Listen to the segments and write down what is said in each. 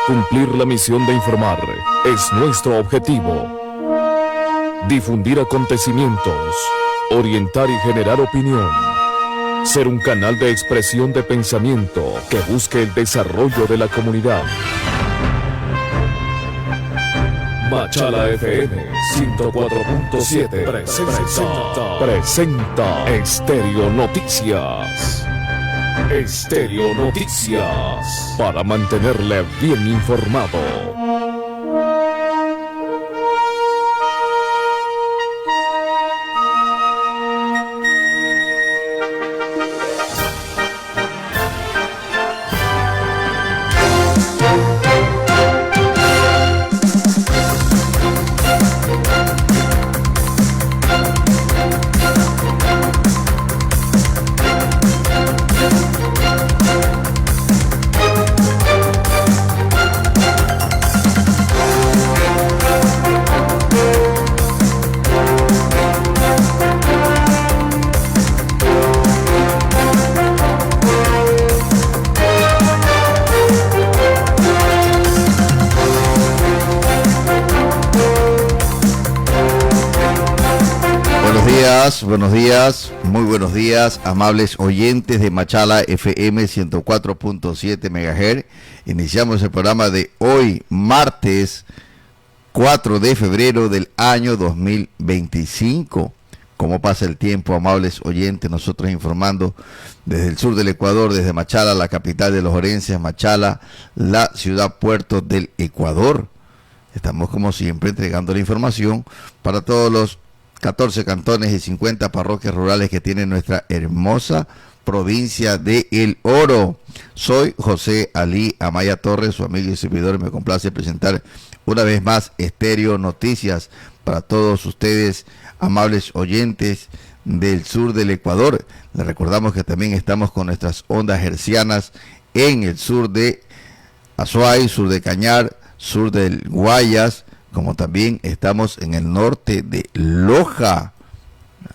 Cumplir la misión de informar es nuestro objetivo. Difundir acontecimientos, orientar y generar opinión. Ser un canal de expresión de pensamiento que busque el desarrollo de la comunidad. Machala FM 104.7 presenta Estéreo Noticias. Estéreo Noticias, para mantenerle bien informado. Muy buenos días, amables oyentes de Machala FM 104.7 MHz. Iniciamos el programa de hoy, martes 4 de febrero del año 2025. ¿Cómo pasa el tiempo, amables oyentes? Nosotros informando desde el sur del Ecuador, desde Machala, la capital de los orenses, Machala, la ciudad puerto del Ecuador. Estamos, como siempre, entregando la información para todos los 14 cantones y 50 parroquias rurales que tiene nuestra hermosa provincia de El Oro. Soy José Ali Amaya Torres, su amigo y servidor. Me complace presentar una vez más Estéreo Noticias para todos ustedes, amables oyentes del sur del Ecuador. Les recordamos que también estamos con nuestras ondas hercianas en el sur de Azuay, sur de Cañar, sur del Guayas, como también estamos en el norte de Loja.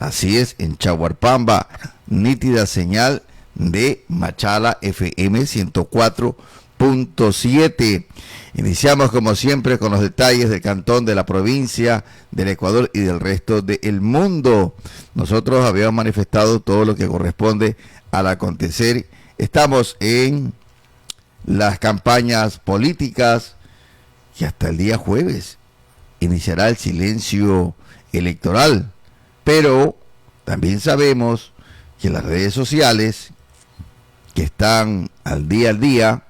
Así es, en Chaguarpamba, nítida señal de Machala FM 104.7. Iniciamos como siempre con los detalles del cantón, de la provincia, del Ecuador y del resto del mundo. Nosotros habíamos manifestado todo lo que corresponde al acontecer. Estamos en las campañas políticas y hasta el día jueves iniciará el silencio electoral, pero también sabemos que las redes sociales que están al día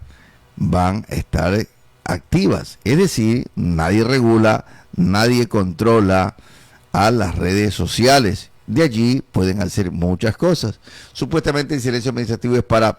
van a estar activas, es decir, nadie regula, nadie controla a las redes sociales. De allí pueden hacer muchas cosas. Supuestamente el silencio administrativo es para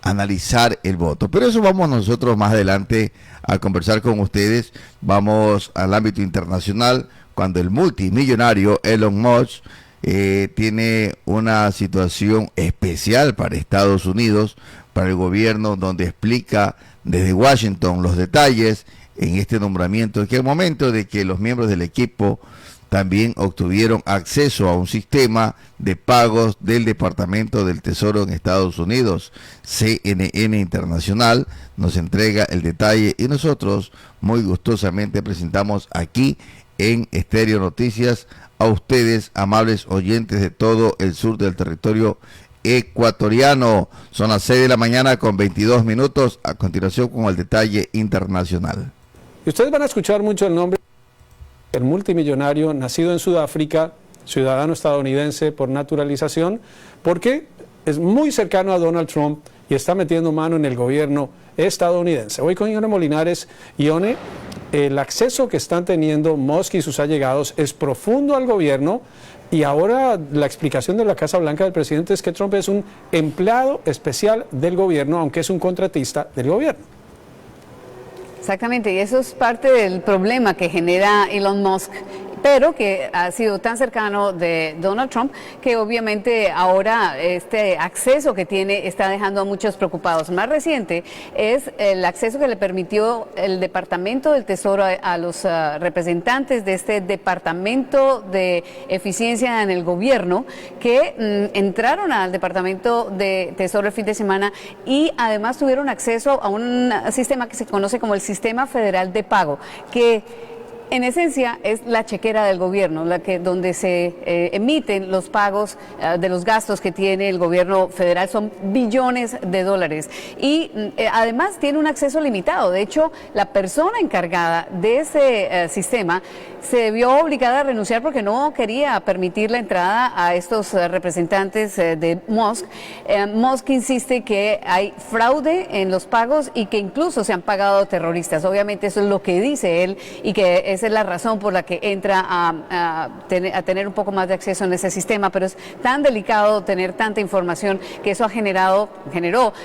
analizar el voto, pero eso vamos nosotros más adelante a conversar con ustedes. Vamos al ámbito internacional, cuando el multimillonario Elon Musk tiene una situación especial para Estados Unidos, para el gobierno, donde explica desde Washington los detalles en este nombramiento, que al momento de que los miembros del equipo también obtuvieron acceso a un sistema de pagos del Departamento del Tesoro en Estados Unidos. CNN Internacional nos entrega el detalle y nosotros muy gustosamente presentamos aquí en Estéreo Noticias a ustedes, amables oyentes de todo el sur del territorio ecuatoriano. Son las 6 de la mañana con 22 minutos. A continuación con el detalle internacional. Y ustedes van a escuchar mucho el nombre del multimillonario nacido en Sudáfrica, ciudadano estadounidense por naturalización, porque es muy cercano a Donald Trump y está metiendo mano en el gobierno estadounidense. Hoy con Ione Molinares. Ione, el acceso que están teniendo Musk y sus allegados es profundo al gobierno, y ahora la explicación de la Casa Blanca del presidente es que Trump es un empleado especial del gobierno, aunque es un contratista del gobierno. Exactamente, y eso es parte del problema que genera Elon Musk pero que ha sido tan cercano de Donald Trump que obviamente ahora este acceso que tiene está dejando a muchos preocupados. Más reciente es el acceso que le permitió el Departamento del Tesoro a los representantes de este Departamento de Eficiencia en el Gobierno que entraron al Departamento de Tesoro el fin de semana y además tuvieron acceso a un sistema que se conoce como el Sistema Federal de Pago, que en esencia es la chequera del gobierno, donde se emiten los pagos de los gastos que tiene el gobierno federal, son billones de dólares. Y además tiene un acceso limitado. De hecho, la persona encargada de ese sistema se vio obligada a renunciar porque no quería permitir la entrada a estos representantes de Musk. Musk insiste que hay fraude en los pagos y que incluso se han pagado terroristas. Obviamente eso es lo que dice él y que esa es la razón por la que entra a tener un poco más de acceso en ese sistema, pero es tan delicado tener tanta información que eso generó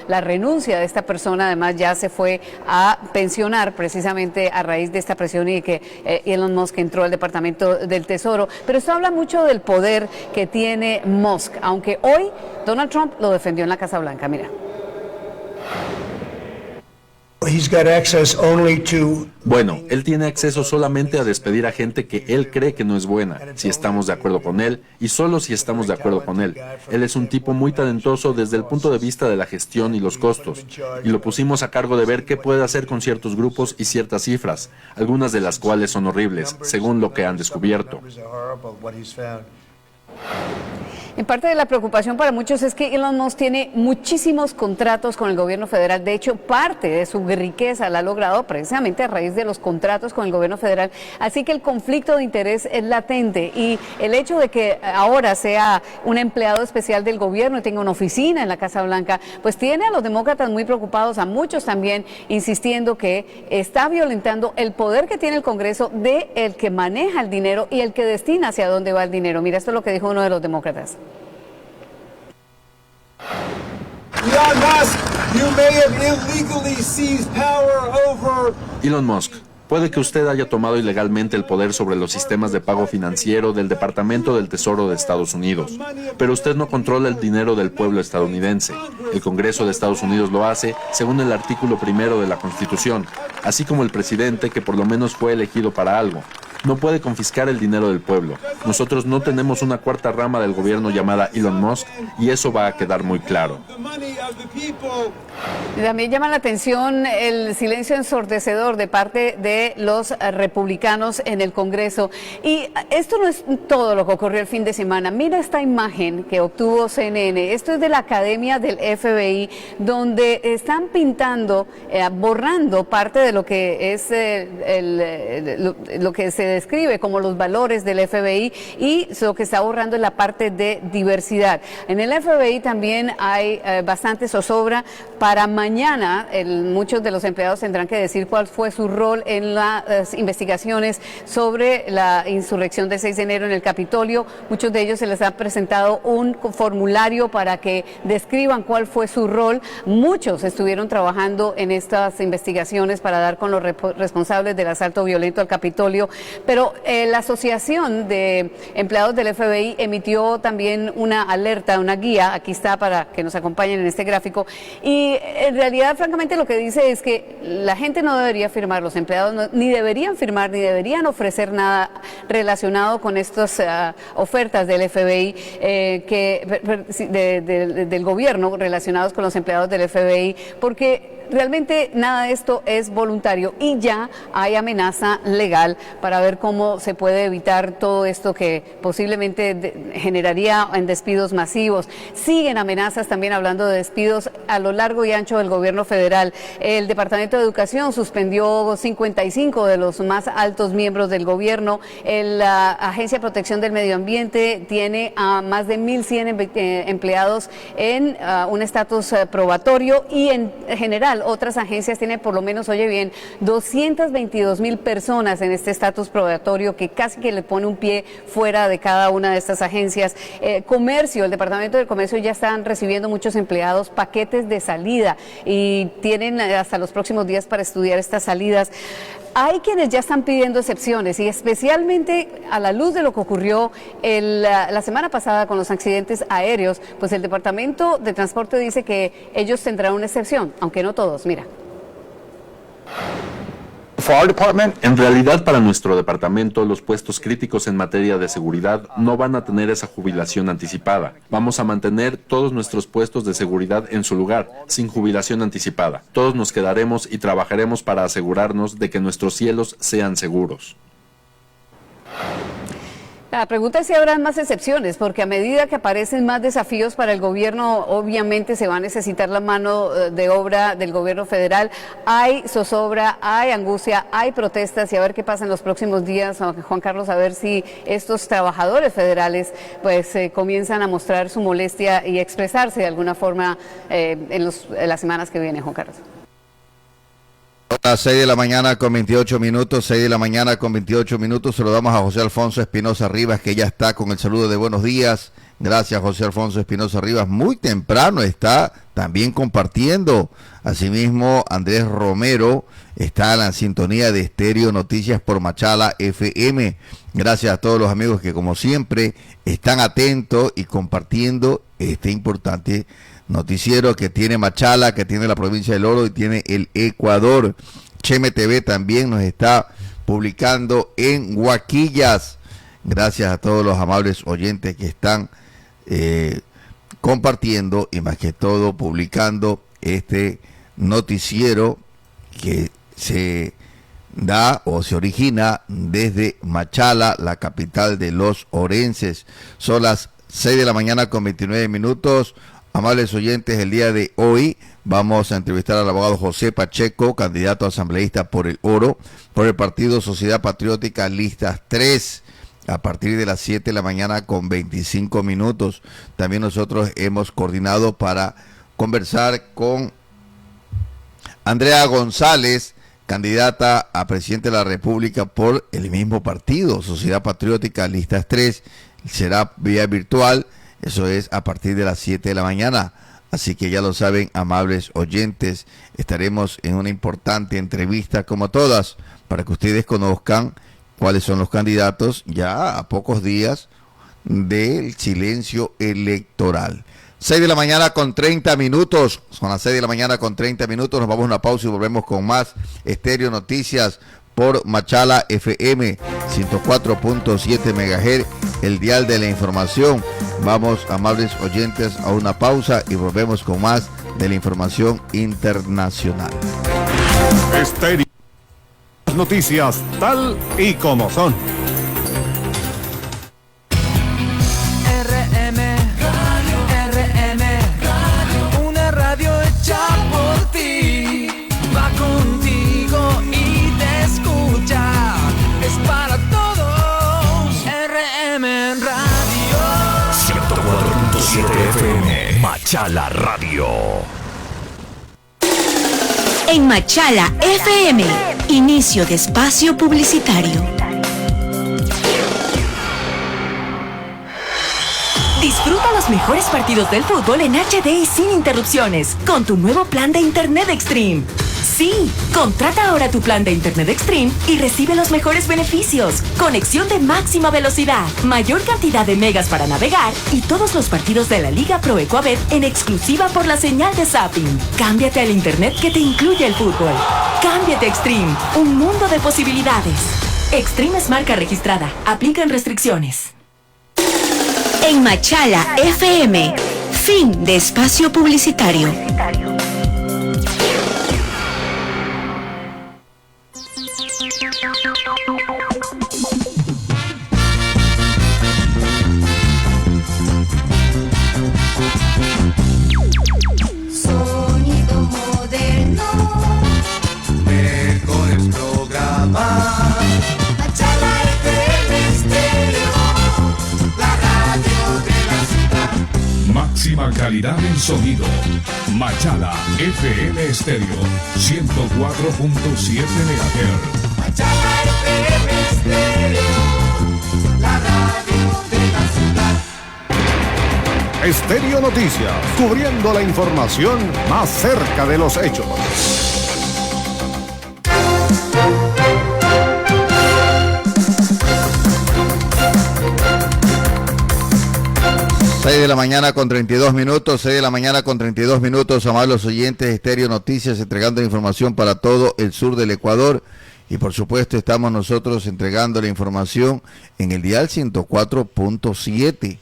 la renuncia de esta persona. Además ya se fue a pensionar precisamente a raíz de esta presión y que Elon Musk entró al Departamento del Tesoro. Pero esto habla mucho del poder que tiene Musk, aunque hoy Donald Trump lo defendió en la Casa Blanca. Mira. Bueno, él tiene acceso solamente a despedir a gente que él cree que no es buena, si estamos de acuerdo con él, y solo si estamos de acuerdo con él. Él es un tipo muy talentoso desde el punto de vista de la gestión y los costos, y lo pusimos a cargo de ver qué puede hacer con ciertos grupos y ciertas cifras, algunas de las cuales son horribles, según lo que han descubierto. En parte de la preocupación para muchos es que Elon Musk tiene muchísimos contratos con el gobierno federal. De hecho, parte de su riqueza la ha logrado precisamente a raíz de los contratos con el gobierno federal. Así que el conflicto de interés es latente y el hecho de que ahora sea un empleado especial del gobierno y tenga una oficina en la Casa Blanca, pues tiene a los demócratas muy preocupados, a muchos también insistiendo que está violentando el poder que tiene el Congreso de el que maneja el dinero y el que destina hacia dónde va el dinero. Mira, esto es lo que dijo uno de los demócratas. Elon Musk, you may have illegally seized power over... Elon Musk, puede que usted haya tomado ilegalmente el poder sobre los sistemas de pago financiero del Departamento del Tesoro de Estados Unidos, pero usted no controla el dinero del pueblo estadounidense. El Congreso de Estados Unidos lo hace según el artículo 1 de la Constitución, así como el presidente, que por lo menos fue elegido para algo. No puede confiscar el dinero del pueblo. Nosotros no tenemos una cuarta rama del gobierno llamada Elon Musk y eso va a quedar muy claro. También llama la atención el silencio ensordecedor de parte de los republicanos en el Congreso. Y esto no es todo lo que ocurrió el fin de semana. Mira esta imagen que obtuvo CNN. Esto es de la Academia del FBI, donde están pintando, borrando parte de lo que es lo que se describe como los valores del FBI y lo que está borrando es la parte de diversidad. En el FBI también hay bastante zozobra. Para mañana, muchos de los empleados tendrán que decir cuál fue su rol en las investigaciones sobre la insurrección del 6 de enero en el Capitolio. Muchos de ellos se les ha presentado un formulario para que describan cuál fue su rol. Muchos estuvieron trabajando en estas investigaciones para dar con los responsables del asalto violento al Capitolio, pero la Asociación de Empleados del FBI emitió también una alerta, una guía, aquí está para que nos acompañen en este gráfico, y en realidad, francamente, lo que dice es que la gente no debería firmar, los empleados ni deberían firmar, ni deberían ofrecer nada relacionado con estas ofertas del FBI, del gobierno relacionados con los empleados del FBI, porque realmente nada de esto es voluntario y ya hay amenaza legal para ver cómo se puede evitar todo esto que posiblemente generaría en despidos masivos. Siguen amenazas también hablando de despidos a lo largo y ancho del gobierno federal. El Departamento de Educación suspendió 55 de los más altos miembros del gobierno. La Agencia de Protección del Medio Ambiente tiene a más de 1.100 empleados en un estatus probatorio y en general Nacional. Otras agencias tienen por lo menos, oye bien, 222,000 personas en este estatus probatorio que casi que le pone un pie fuera de cada una de estas agencias. Comercio, el Departamento del Comercio ya están recibiendo muchos empleados paquetes de salida y tienen hasta los próximos días para estudiar estas salidas. Hay quienes ya están pidiendo excepciones y especialmente a la luz de lo que ocurrió la semana pasada con los accidentes aéreos, pues el Departamento de Transporte dice que ellos tendrán una excepción, aunque no todos. Mira. En realidad, para nuestro departamento, los puestos críticos en materia de seguridad no van a tener esa jubilación anticipada. Vamos a mantener todos nuestros puestos de seguridad en su lugar, sin jubilación anticipada. Todos nos quedaremos y trabajaremos para asegurarnos de que nuestros cielos sean seguros. La pregunta es si habrá más excepciones, porque a medida que aparecen más desafíos para el gobierno, obviamente se va a necesitar la mano de obra del gobierno federal. Hay zozobra, hay angustia, hay protestas y a ver qué pasa en los próximos días, Juan Carlos, a ver si estos trabajadores federales pues comienzan a mostrar su molestia y expresarse de alguna forma en las semanas que vienen, Juan Carlos. A las 6 de la mañana con 28 minutos, 6 de la mañana con 28 minutos, saludamos a José Alfonso Espinosa Rivas, que ya está con el saludo de buenos días. Gracias, José Alfonso Espinosa Rivas, muy temprano está también compartiendo. Asimismo, Andrés Romero está en la sintonía de Estéreo Noticias por Machala FM. Gracias a todos los amigos que, como siempre, están atentos y compartiendo este importante noticiero que tiene Machala, que tiene la provincia del Oro y tiene el Ecuador. Cheme TV también nos está publicando en Huaquillas. Gracias a todos los amables oyentes que están compartiendo y más que todo publicando este noticiero que se da o se origina desde Machala, la capital de los orenses. Son las 6 de la mañana con 29 minutos. Amables oyentes, el día de hoy vamos a entrevistar al abogado José Pacheco, candidato asambleísta por el Oro, por el Partido Sociedad Patriótica, listas 3, a partir de las 7 de la mañana con 25 minutos. También nosotros hemos coordinado para conversar con Andrea González, candidata a presidente de la República por el mismo partido, Sociedad Patriótica, listas 3, será vía virtual. Eso es a partir de las 7 de la mañana. Así que ya lo saben, amables oyentes, estaremos en una importante entrevista como todas, para que ustedes conozcan cuáles son los candidatos ya a pocos días del silencio electoral. 6 de la mañana con 30 minutos. Son las 6 de la mañana con 30 minutos. Nos vamos a una pausa y volvemos con más Estéreo Noticias por Machala FM 104.7 MHz, el dial de la información. Vamos, amables oyentes, a una pausa y volvemos con más de la información internacional. Estéreo Noticias tal y como son. Una radio hecha por ti, va contigo y te escucha, es para todos. RM Radio 104.7 FM, Machala Radio. En Machala FM, inicio de espacio publicitario. Disfruta los mejores partidos del fútbol en HD y sin interrupciones con tu nuevo plan de Internet Extreme. Sí, contrata ahora tu plan de Internet Extreme y recibe los mejores beneficios. Conexión de máxima velocidad, mayor cantidad de megas para navegar y todos los partidos de la Liga Pro Ecuabet en exclusiva por la señal de Zapping. Cámbiate al Internet que te incluye el fútbol. Cámbiate Extreme, un mundo de posibilidades. Extreme es marca registrada. Aplican restricciones. En Machala FM, fin de espacio publicitario. Sonido moderno, mejores programas. Machala FM Estéreo, la radio de la ciudad. Máxima calidad. calidad en sonido. Machala FM Estéreo 104.7 MHz. Machala FM Estéreo, la radio de la ciudad. Estéreo Noticias, cubriendo la información más cerca de los hechos. 6 de la mañana con 32 minutos, 6 de la mañana con 32 minutos, amables oyentes, Estéreo Noticias, entregando información para todo el sur del Ecuador. Y por supuesto estamos nosotros entregando la información en el dial 104.7.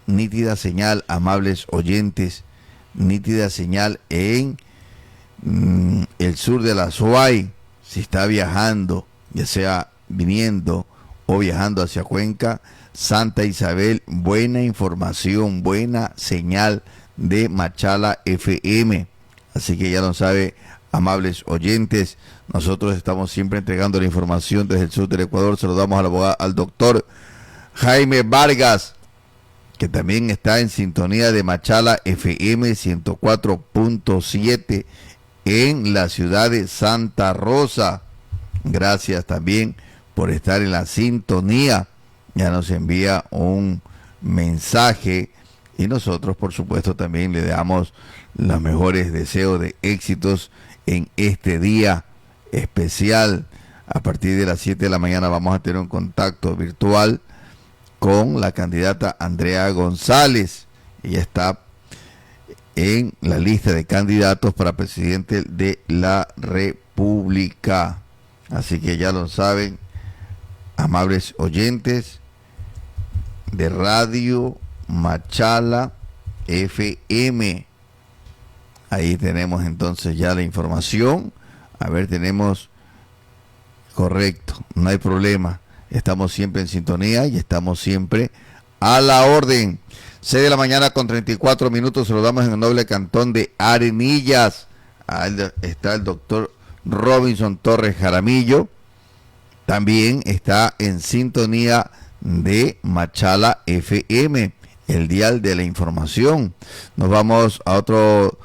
Nítida señal, amables oyentes, nítida señal en el sur de la Suay. Si está viajando, ya sea viniendo o viajando hacia Cuenca, Santa Isabel, buena información, buena señal de Machala FM. Así que ya lo sabe, amables oyentes, nosotros estamos siempre entregando la información desde el sur del Ecuador. Saludamos al doctor Jaime Vargas, que también está en sintonía de Machala FM 104.7 en la ciudad de Santa Rosa. Gracias también por estar en la sintonía. Ya nos envía un mensaje y nosotros, por supuesto, también le damos los mejores deseos de éxitos en este día especial. A partir de las 7 de la mañana vamos a tener un contacto virtual con la candidata Andrea González. Ella está en la lista de candidatos para presidente de la República. Así que ya lo saben, amables oyentes de Radio Machala FM. Ahí tenemos entonces ya la información. A ver, tenemos, correcto, no hay problema. Estamos siempre en sintonía y estamos siempre a la orden. 6 de la mañana con 34 minutos, saludamos en el noble cantón de Arenillas. Ahí está el doctor Robinson Torres Jaramillo. También está en sintonía de Machala FM, el dial de la información. Nos vamos a otro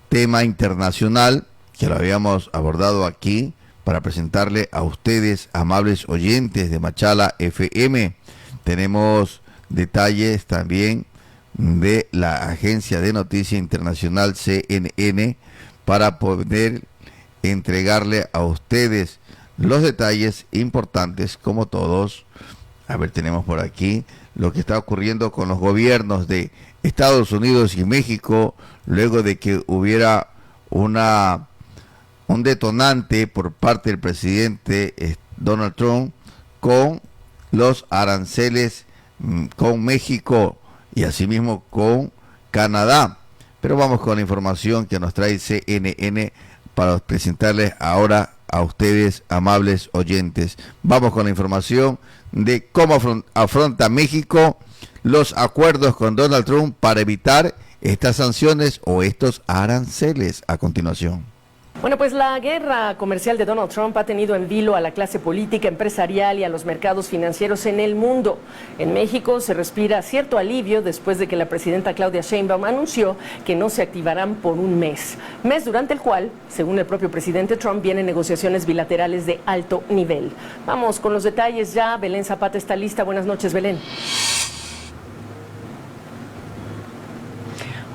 tema internacional que lo habíamos abordado aquí para presentarle a ustedes, amables oyentes de Machala FM. Tenemos detalles también de la agencia de noticia internacional CNN para poder entregarle a ustedes los detalles importantes, como todos. A ver, tenemos por aquí lo que está ocurriendo con los gobiernos de Estados Unidos y México luego de que hubiera un detonante por parte del presidente Donald Trump con los aranceles con México y asimismo con Canadá. Pero vamos con la información que nos trae CNN para presentarles ahora a ustedes, amables oyentes. Vamos con la información de cómo afronta México los acuerdos con Donald Trump para evitar estas sanciones o estos aranceles a continuación. Bueno, pues la guerra comercial de Donald Trump ha tenido en vilo a la clase política, empresarial y a los mercados financieros en el mundo. En México se respira cierto alivio después de que la presidenta Claudia Sheinbaum anunció que no se activarán por un mes durante el cual, según el propio presidente Trump, vienen negociaciones bilaterales de alto nivel. Vamos con los detalles ya. Belén Zapata está lista. Buenas noches, Belén.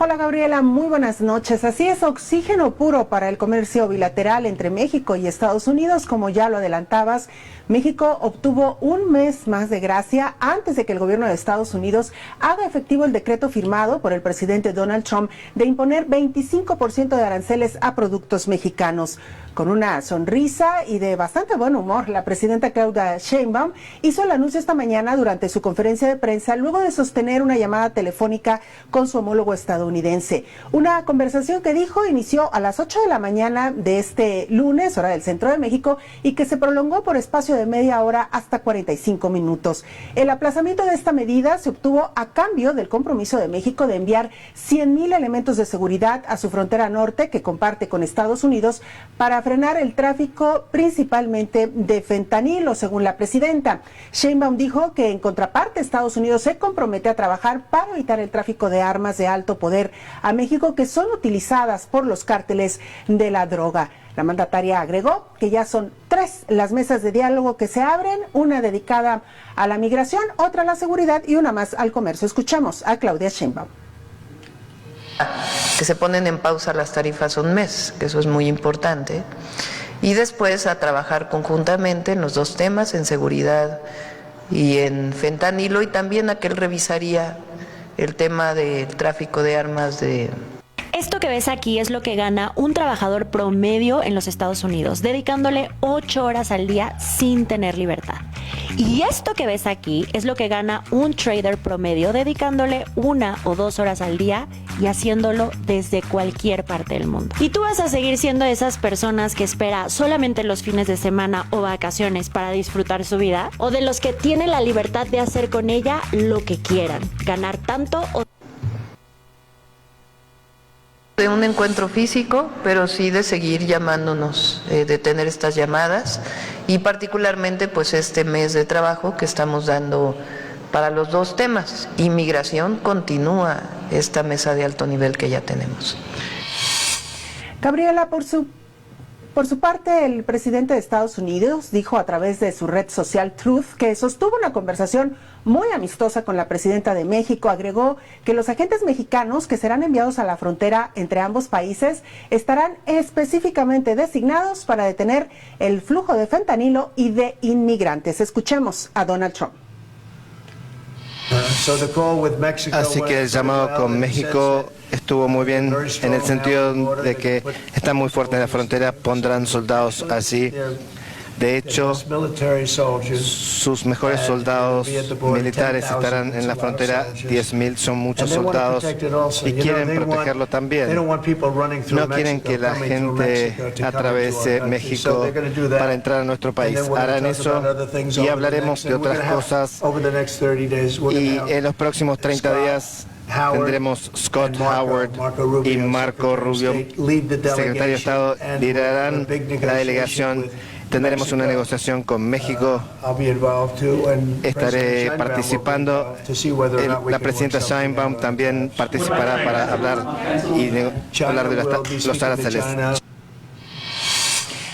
Hola Gabriela, muy buenas noches. Así es, oxígeno puro para el comercio bilateral entre México y Estados Unidos, como ya lo adelantabas. México obtuvo un mes más de gracia antes de que el gobierno de Estados Unidos haga efectivo el decreto firmado por el presidente Donald Trump de imponer 25% de aranceles a productos mexicanos. Con una sonrisa y de bastante buen humor, la presidenta Claudia Sheinbaum hizo el anuncio esta mañana durante su conferencia de prensa luego de sostener una llamada telefónica con su homólogo estadounidense. Una conversación que dijo inició a las 8 de la mañana de este lunes, hora del centro de México, y que se prolongó por espacio de media hora hasta 45 minutos. El aplazamiento de esta medida se obtuvo a cambio del compromiso de México de enviar 100,000 elementos de seguridad a su frontera norte que comparte con Estados Unidos para frenar el tráfico principalmente de fentanilo, según la presidenta. Sheinbaum dijo que en contraparte Estados Unidos se compromete a trabajar para evitar el tráfico de armas de alto poder a México que son utilizadas por los cárteles de la droga. La mandataria agregó que ya son 3 las mesas de diálogo que se abren, una dedicada a la migración, otra a la seguridad y una más al comercio. Escuchamos a Claudia Sheinbaum. Que se ponen en pausa las tarifas un mes, que eso es muy importante, y después a trabajar conjuntamente en los dos temas, en seguridad y en fentanilo, y también a que él revisaría el tema del tráfico de armas de... Esto que ves aquí es lo que gana un trabajador promedio en los Estados Unidos, dedicándole 8 horas al día sin tener libertad. Y esto que ves aquí es lo que gana un trader promedio, dedicándole 1 o 2 horas al día y haciéndolo desde cualquier parte del mundo. Y tú vas a seguir siendo de esas personas que espera solamente los fines de semana o vacaciones para disfrutar su vida, o de los que tienen la libertad de hacer con ella lo que quieran, ganar tanto o de un encuentro físico, pero sí de seguir llamándonos, de tener estas llamadas, y particularmente pues este mes de trabajo que estamos dando para los dos temas. Inmigración, continúa esta mesa de alto nivel que ya tenemos. Gabriela, por su parte, el presidente de Estados Unidos dijo a través de su red social Truth que sostuvo una conversación muy amistosa con la presidenta de México. Agregó que los agentes mexicanos que serán enviados a la frontera entre ambos países estarán específicamente designados para detener el flujo de fentanilo y de inmigrantes. Escuchemos a Donald Trump. Así que el llamado con México estuvo muy bien en el sentido de que está muy fuerte en la frontera, pondrán soldados allí. De hecho, sus mejores soldados militares estarán en la frontera, 10.000 son muchos soldados y quieren protegerlo también. No quieren que la gente atraviese México para entrar a nuestro país. Harán eso y hablaremos de otras cosas, y en los próximos 30 días tendremos Scott Howard y Marco Rubio, secretario de Estado, liderarán la delegación. Tendremos una negociación con México. Estaré participando. La presidenta Sheinbaum también participará para hablar de los aranceles.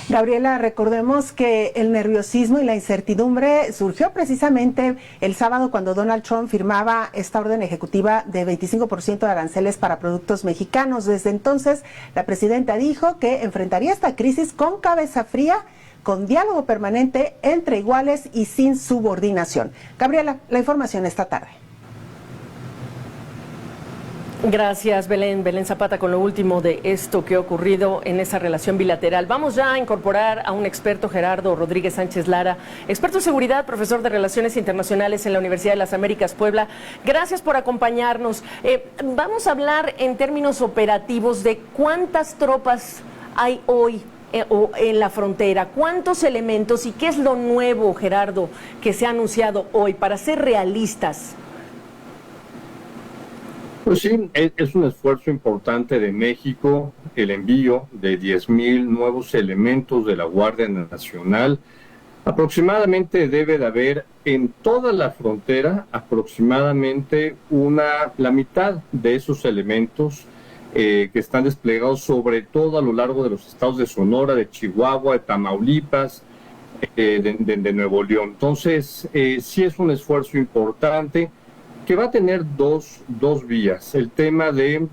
Gabriela, recordemos que el nerviosismo y la incertidumbre surgió precisamente el sábado cuando Donald Trump firmaba esta orden ejecutiva de 25% de aranceles para productos mexicanos. Desde entonces, la presidenta dijo que enfrentaría esta crisis con cabeza fría, con diálogo permanente entre iguales y sin subordinación. Gabriela, la información esta tarde. Gracias, Belén. Belén Zapata con lo último de esto que ha ocurrido en esa relación bilateral. Vamos ya a incorporar a un experto, Gerardo Rodríguez Sánchez Lara, experto en seguridad, profesor de Relaciones Internacionales en la Universidad de las Américas, Puebla. Gracias por acompañarnos. Vamos a hablar en términos operativos de cuántas tropas hay hoy en la frontera, cuántos elementos y qué es lo nuevo, Gerardo, que se ha anunciado hoy, para ser realistas. Pues sí, es un esfuerzo importante de México, el envío de 10,000 nuevos elementos de la Guardia Nacional. Aproximadamente debe de haber en toda la frontera aproximadamente la mitad de esos elementos que están desplegados sobre todo a lo largo de los estados de Sonora, de Chihuahua, de Tamaulipas, de Nuevo León. Entonces, sí es un esfuerzo importante que va a tener dos vías. El tema de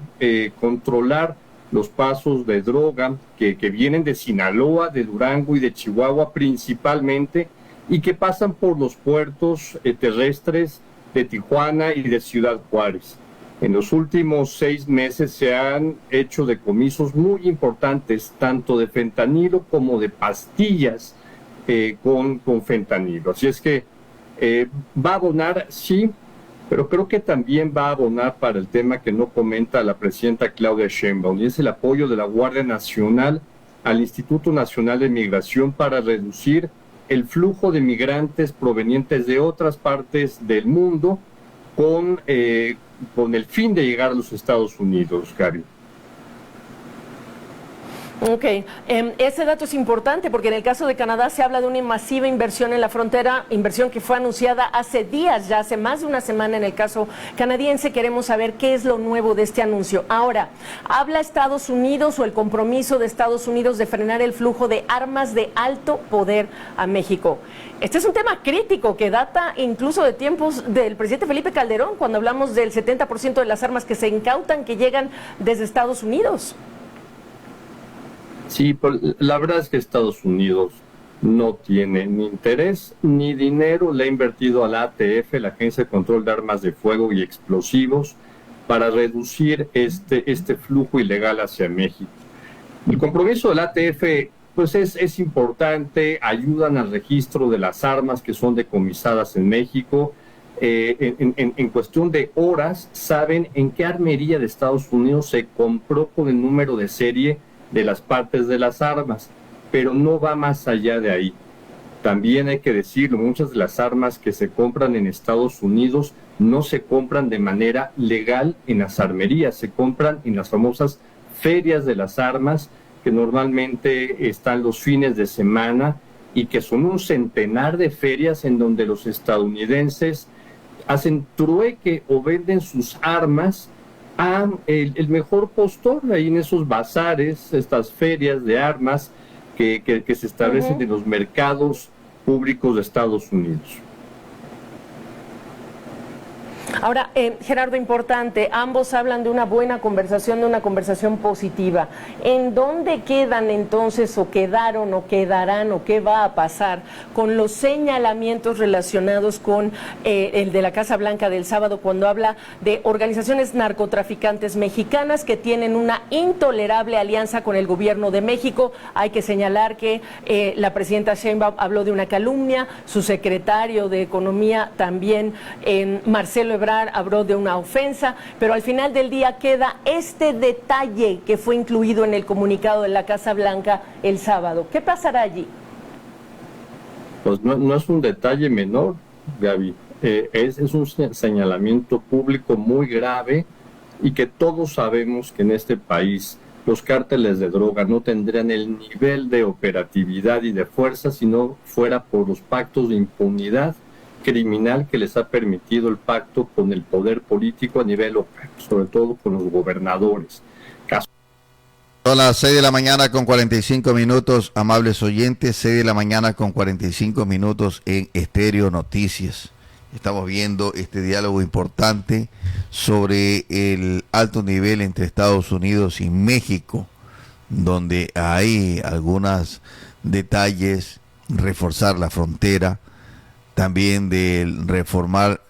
controlar los pasos de droga que vienen de Sinaloa, de Durango y de Chihuahua principalmente, y que pasan por los puertos terrestres de Tijuana y de Ciudad Juárez. En los últimos 6 meses se han hecho decomisos muy importantes, tanto de fentanilo como de pastillas con fentanilo. Así es que va a abonar, sí, pero creo que también va a abonar para el tema que no comenta la presidenta Claudia Sheinbaum, y es el apoyo de la Guardia Nacional al Instituto Nacional de Migración para reducir el flujo de migrantes provenientes de otras partes del mundo con el fin de llegar a los Estados Unidos, Gaby. Ok, ese dato es importante porque en el caso de Canadá se habla de una masiva inversión en la frontera, inversión que fue anunciada hace días, ya hace más de una semana en el caso canadiense. Queremos saber qué es lo nuevo de este anuncio. Ahora, ¿habla Estados Unidos o el compromiso de Estados Unidos de frenar el flujo de armas de alto poder a México? Este es un tema crítico que data incluso de tiempos del presidente Felipe Calderón, cuando hablamos del 70% de las armas que se incautan que llegan desde Estados Unidos. Sí, la verdad es que Estados Unidos no tiene ni interés ni dinero, le ha invertido a la ATF, la Agencia de Control de Armas de Fuego y Explosivos, para reducir este flujo ilegal hacia México. El compromiso de la ATF pues es importante, ayudan al registro de las armas que son decomisadas en México. En cuestión de horas saben en qué armería de Estados Unidos se compró con el número de serie de las partes de las armas, pero no va más allá de ahí. También hay que decirlo, muchas de las armas que se compran en Estados Unidos no se compran de manera legal en las armerías, se compran en las famosas ferias de las armas, que normalmente están los fines de semana y que son un centenar de ferias en donde los estadounidenses hacen trueque o venden sus armas a el mejor postor ahí en esos bazares, estas ferias de armas que se establecen en los mercados públicos de Estados Unidos. Ahora, Gerardo, importante, ambos hablan de una buena conversación, de una conversación positiva. ¿En dónde quedan entonces, o quedaron, o quedarán, o qué va a pasar con los señalamientos relacionados con el de la Casa Blanca del sábado, cuando habla de organizaciones narcotraficantes mexicanas que tienen una intolerable alianza con el gobierno de México? Hay que señalar que la presidenta Sheinbaum habló de una calumnia, su secretario de Economía también, Marcelo Ebrard, habló de una ofensa, pero al final del día queda este detalle que fue incluido en el comunicado de la Casa Blanca el sábado. ¿Qué pasará allí? Pues no es un detalle menor, Gaby. Es un señalamiento público muy grave, y que todos sabemos que en este país los cárteles de droga no tendrían el nivel de operatividad y de fuerza si no fuera por los pactos de impunidad criminal que les ha permitido el pacto con el poder político a nivel local, sobre todo con los gobernadores. Son las 6 de la mañana con 45 minutos, amables oyentes, 6 de la mañana con 45 minutos en Estéreo Noticias. Estamos viendo este diálogo importante sobre el alto nivel entre Estados Unidos y México, donde hay algunos detalles, reforzar la frontera, también de reformar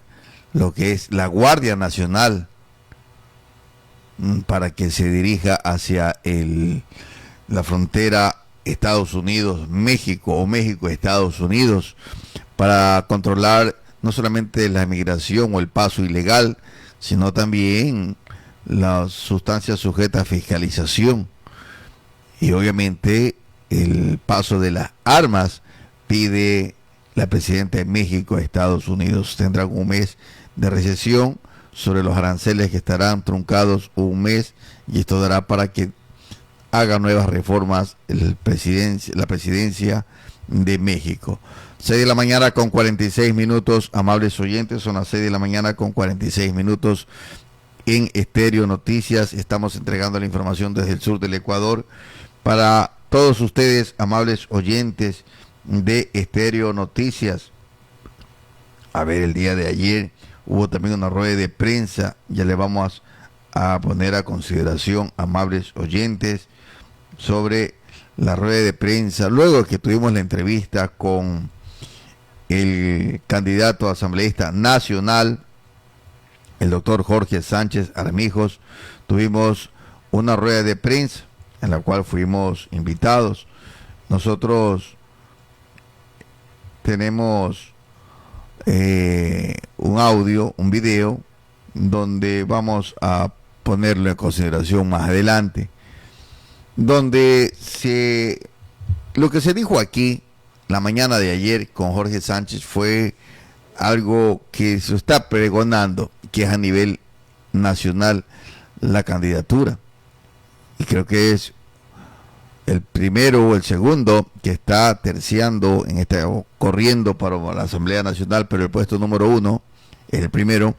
lo que es la Guardia Nacional para que se dirija hacia la frontera Estados Unidos-México o México-Estados Unidos, para controlar no solamente la migración o el paso ilegal, sino también las sustancias sujetas a fiscalización. Y obviamente el paso de las armas pide la presidenta de México a Estados Unidos. Tendrán un mes de recesión sobre los aranceles que estarán truncados un mes, y esto dará para que haga nuevas reformas la presidencia de México. 6 de la mañana con 46 minutos, amables oyentes, son las 6 de la mañana con 46 minutos en Estéreo Noticias. Estamos entregando la información desde el sur del Ecuador para todos ustedes, amables oyentes de Estéreo Noticias. A ver, el día de ayer hubo también una rueda de prensa, ya le vamos a poner a consideración, amables oyentes, sobre la rueda de prensa, luego que tuvimos la entrevista con el candidato asambleísta nacional, el doctor Jorge Sánchez Armijos. Tuvimos una rueda de prensa en la cual fuimos invitados. Nosotros tenemos un audio, un video, donde vamos a ponerlo en consideración más adelante, donde lo que se dijo aquí la mañana de ayer con Jorge Sánchez fue algo que se está pregonando, que es a nivel nacional la candidatura, y creo que es el primero o el segundo que está terciando o corriendo para la Asamblea Nacional, pero el puesto número 1 es el primero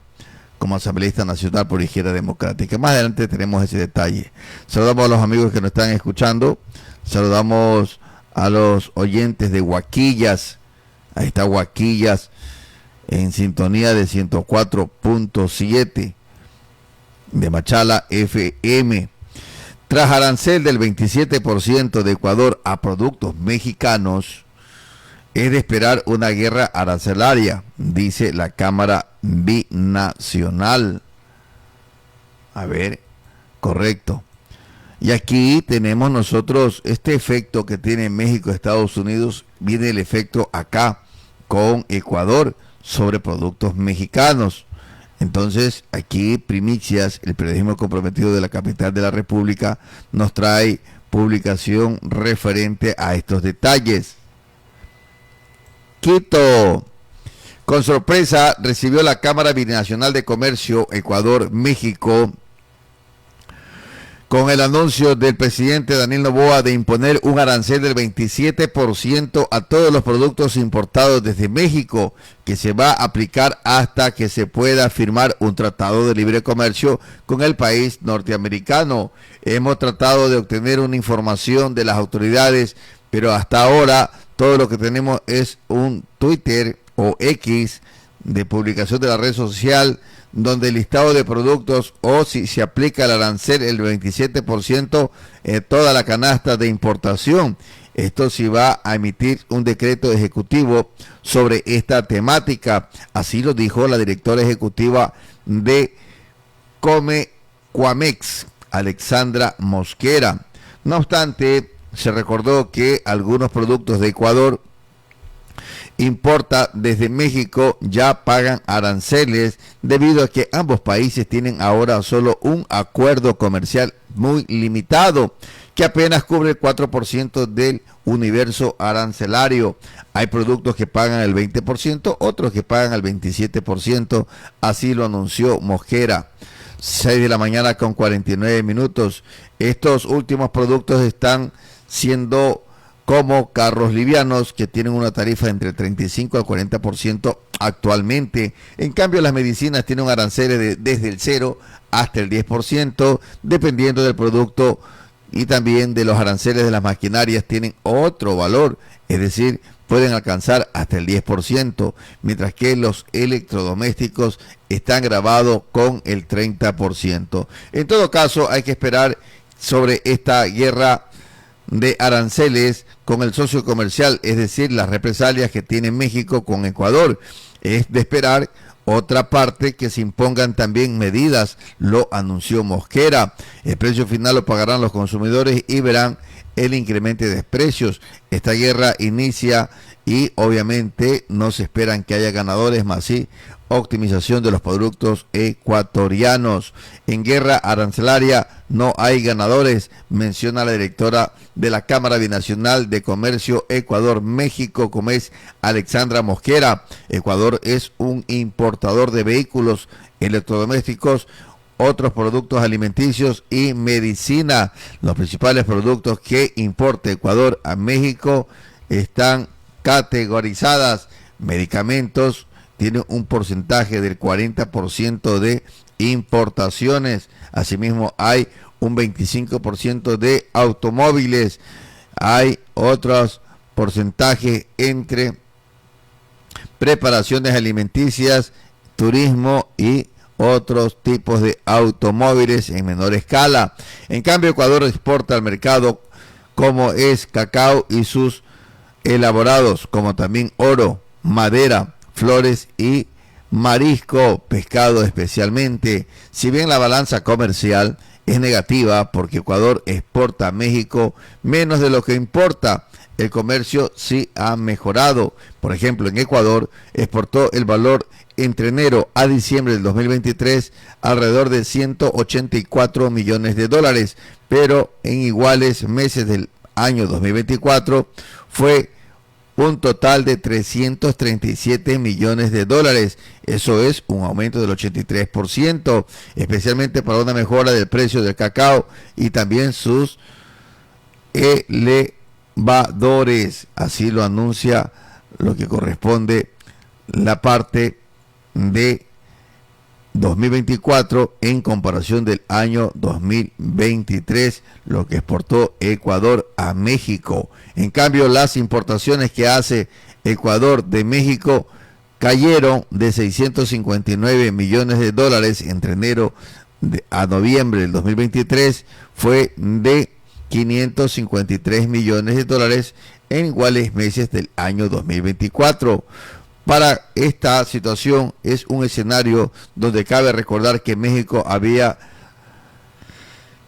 como asambleísta nacional por Izquierda Democrática. Más adelante tenemos ese detalle. Saludamos a los amigos que nos están escuchando, saludamos a los oyentes de Huaquillas. Ahí está Huaquillas en sintonía de 104.7 de Machala FM. Tras arancel del 27% de Ecuador a productos mexicanos, es de esperar una guerra arancelaria, dice la Cámara Binacional. A ver, correcto. Y aquí tenemos nosotros este efecto que tiene México, Estados Unidos, viene el efecto acá con Ecuador sobre productos mexicanos. Entonces, aquí Primicias, el periodismo comprometido de la capital de la República, nos trae publicación referente a estos detalles. Quito, con sorpresa, recibió la Cámara Binacional de Comercio Ecuador-México con el anuncio del presidente Daniel Noboa de imponer un arancel del 27% a todos los productos importados desde México, que se va a aplicar hasta que se pueda firmar un tratado de libre comercio con el país norteamericano. Hemos tratado de obtener una información de las autoridades, pero hasta ahora todo lo que tenemos es un Twitter o X de publicación de la red social, donde el listado de productos o si se aplica el arancel el 27% toda la canasta de importación. Esto sí va a emitir un decreto ejecutivo sobre esta temática. Así lo dijo la directora ejecutiva de Comex, Alexandra Mosquera. No obstante, se recordó que algunos productos de Ecuador importa desde México ya pagan aranceles debido a que ambos países tienen ahora solo un acuerdo comercial muy limitado que apenas cubre el 4% del universo arancelario. Hay productos que pagan el 20%, otros que pagan el 27%, así lo anunció Mosquera. 6 de la mañana con 49 minutos. Estos últimos productos están siendo como carros livianos que tienen una tarifa entre 35 al 40% actualmente. En cambio, las medicinas tienen un arancel desde el 0 hasta el 10%, dependiendo del producto, y también de los aranceles de las maquinarias tienen otro valor, es decir, pueden alcanzar hasta el 10%, mientras que los electrodomésticos están grabados con el 30%. En todo caso, hay que esperar sobre esta guerra de aranceles con el socio comercial, es decir, las represalias que tiene México con Ecuador. Es de esperar otra parte que se impongan también medidas, lo anunció Mosquera. El precio final lo pagarán los consumidores y verán el incremento de precios. Esta guerra inicia y obviamente no se esperan que haya ganadores, más sí optimización de los productos ecuatorianos. En guerra arancelaria no hay ganadores, menciona la directora de la Cámara Binacional de Comercio Ecuador-México, como es Alexandra Mosquera. Ecuador es un importador de vehículos, electrodomésticos, otros productos alimenticios y medicina. Los principales productos que importa Ecuador a México están categorizadas. Medicamentos tiene un porcentaje del 40% de importaciones. Asimismo, hay un 25% de automóviles. Hay otros porcentajes entre preparaciones alimenticias, turismo y otros tipos de automóviles en menor escala. En cambio, Ecuador exporta al mercado como es cacao y sus elaborados, como también oro, madera, flores y marisco, pescado especialmente. Si bien la balanza comercial es negativa porque Ecuador exporta a México menos de lo que importa, el comercio sí ha mejorado. Por ejemplo, en Ecuador exportó el valor entre enero a diciembre del 2023 alrededor de 184 millones de dólares, pero en iguales meses del año 2024 fue un total de 337 millones de dólares. Eso es un aumento del 83%, especialmente para una mejora del precio del cacao y también sus elevadores. Así lo anuncia lo que corresponde la parte de 2024 en comparación del año 2023, lo que exportó Ecuador a México. En cambio, las importaciones que hace Ecuador de México cayeron de 659 millones de dólares entre enero a noviembre del 2023, fue de 553 millones de dólares en iguales meses del año 2024. Para esta situación es un escenario donde cabe recordar que México había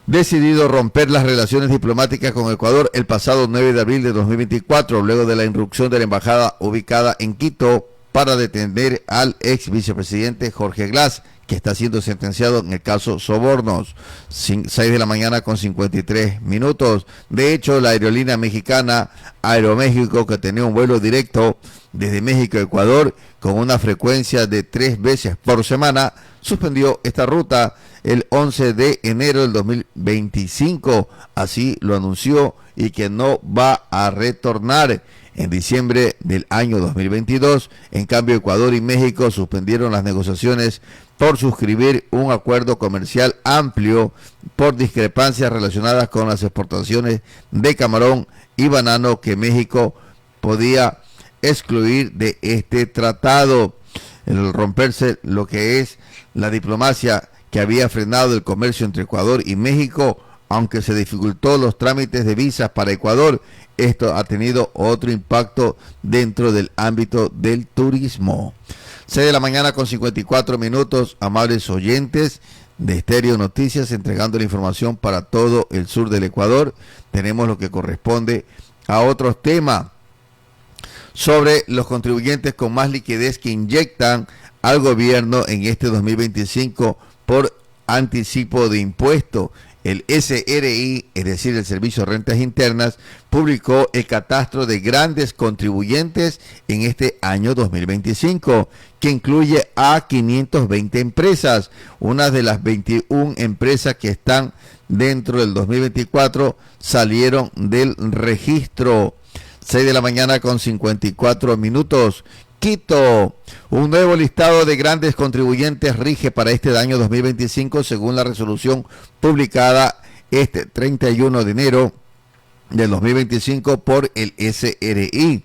decidido romper las relaciones diplomáticas con Ecuador el pasado 9 de abril de 2024, luego de la irrupción de la embajada ubicada en Quito para detener al ex vicepresidente Jorge Glass, que está siendo sentenciado en el caso Sobornos. 6 de la mañana con 53 minutos. De hecho, la aerolínea mexicana Aeroméxico, que tenía un vuelo directo desde México a Ecuador con una frecuencia de 3 veces por semana, suspendió esta ruta el 11 de enero del 2025. Así lo anunció, y que no va a retornar en diciembre del año 2022. En cambio, Ecuador y México suspendieron las negociaciones por suscribir un acuerdo comercial amplio por discrepancias relacionadas con las exportaciones de camarón y banano que México podía excluir de este tratado. El romperse lo que es la diplomacia que había frenado el comercio entre Ecuador y México, aunque se dificultó los trámites de visas para Ecuador, esto ha tenido otro impacto dentro del ámbito del turismo. 6 de la mañana con 54 minutos, amables oyentes de Estéreo Noticias, entregando la información para todo el sur del Ecuador. Tenemos lo que corresponde a otros temas sobre los contribuyentes con más liquidez que inyectan al gobierno en este 2025 por anticipo de impuesto. El SRI, es decir, el Servicio de Rentas Internas, publicó el catastro de grandes contribuyentes en este año 2025, que incluye a 520 empresas. Una de las 21 empresas que están dentro del 2024 salieron del registro. 6 de la mañana con 54 minutos. Quito, un nuevo listado de grandes contribuyentes rige para este año 2025 según la resolución publicada este 31 de enero del 2025 por el SRI.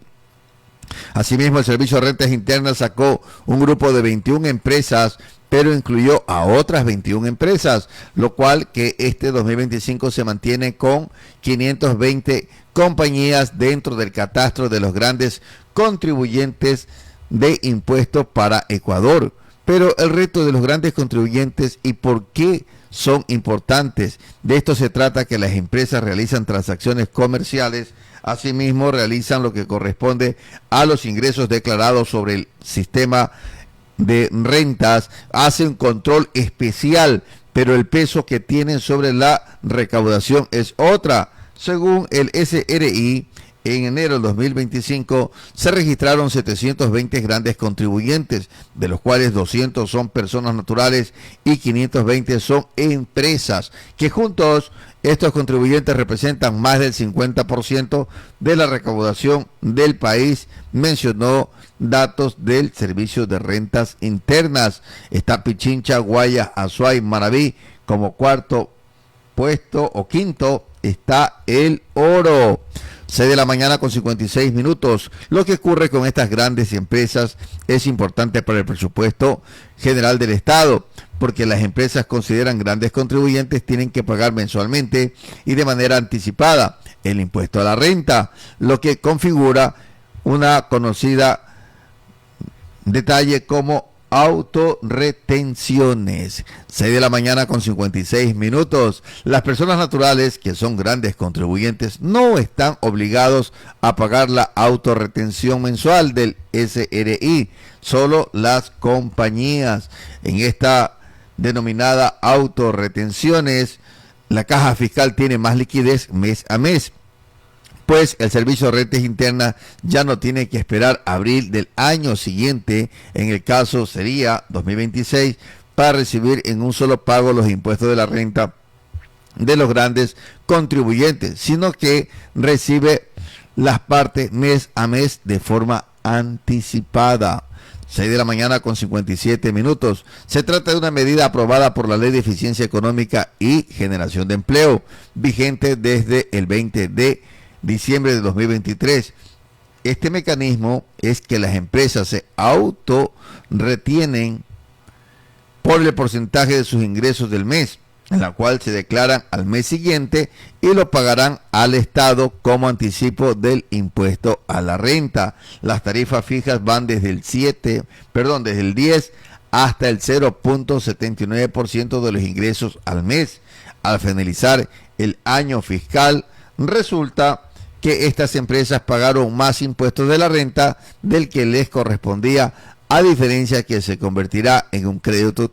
Asimismo, el Servicio de Rentas Internas sacó un grupo de 21 empresas, pero incluyó a otras 21 empresas, lo cual que este 2025 se mantiene con 520 compañías dentro del catastro de los grandes contribuyentes de impuestos para Ecuador. Pero el reto de los grandes contribuyentes y por qué son importantes. De esto se trata: que las empresas realizan transacciones comerciales, asimismo realizan lo que corresponde a los ingresos declarados sobre el sistema de rentas, hacen control especial, pero el peso que tienen sobre la recaudación es otra. Según el SRI, en enero del 2025 se registraron 720 grandes contribuyentes, de los cuales 200 son personas naturales y 520 son empresas, que juntos estos contribuyentes representan más del 50% de la recaudación del país, mencionó datos del Servicio de Rentas Internas. Está Pichincha, Guayas, Azuay, Manabí. Como cuarto puesto o quinto está El Oro. 6 de la mañana con 56 minutos. Lo que ocurre con estas grandes empresas es importante para el presupuesto general del Estado, porque las empresas consideran grandes contribuyentes tienen que pagar mensualmente y de manera anticipada el impuesto a la renta, lo que configura una conocida detalle como autorretenciones. 6 de la mañana con 56 minutos. Las personas naturales que son grandes contribuyentes no están obligados a pagar la autorretención mensual del SRI, solo las compañías. En esta denominada autorretenciones, la caja fiscal tiene más liquidez mes a mes, pues el Servicio de Rentas Internas ya no tiene que esperar abril del año siguiente, en el caso sería 2026, para recibir en un solo pago los impuestos de la renta de los grandes contribuyentes, sino que recibe las partes mes a mes de forma anticipada. 6 de la mañana con 57 minutos. Se trata de una medida aprobada por la Ley de Eficiencia Económica y Generación de Empleo, vigente desde el 20 de diciembre de 2023. Este mecanismo es que las empresas se autorretienen por el porcentaje de sus ingresos del mes, en la cual se declaran al mes siguiente y lo pagarán al Estado como anticipo del impuesto a la renta. Las tarifas fijas van desde el 10 hasta el 0.79% de los ingresos al mes. Al finalizar el año fiscal, resulta que estas empresas pagaron más impuestos de la renta del que les correspondía, a diferencia que se convertirá en un crédito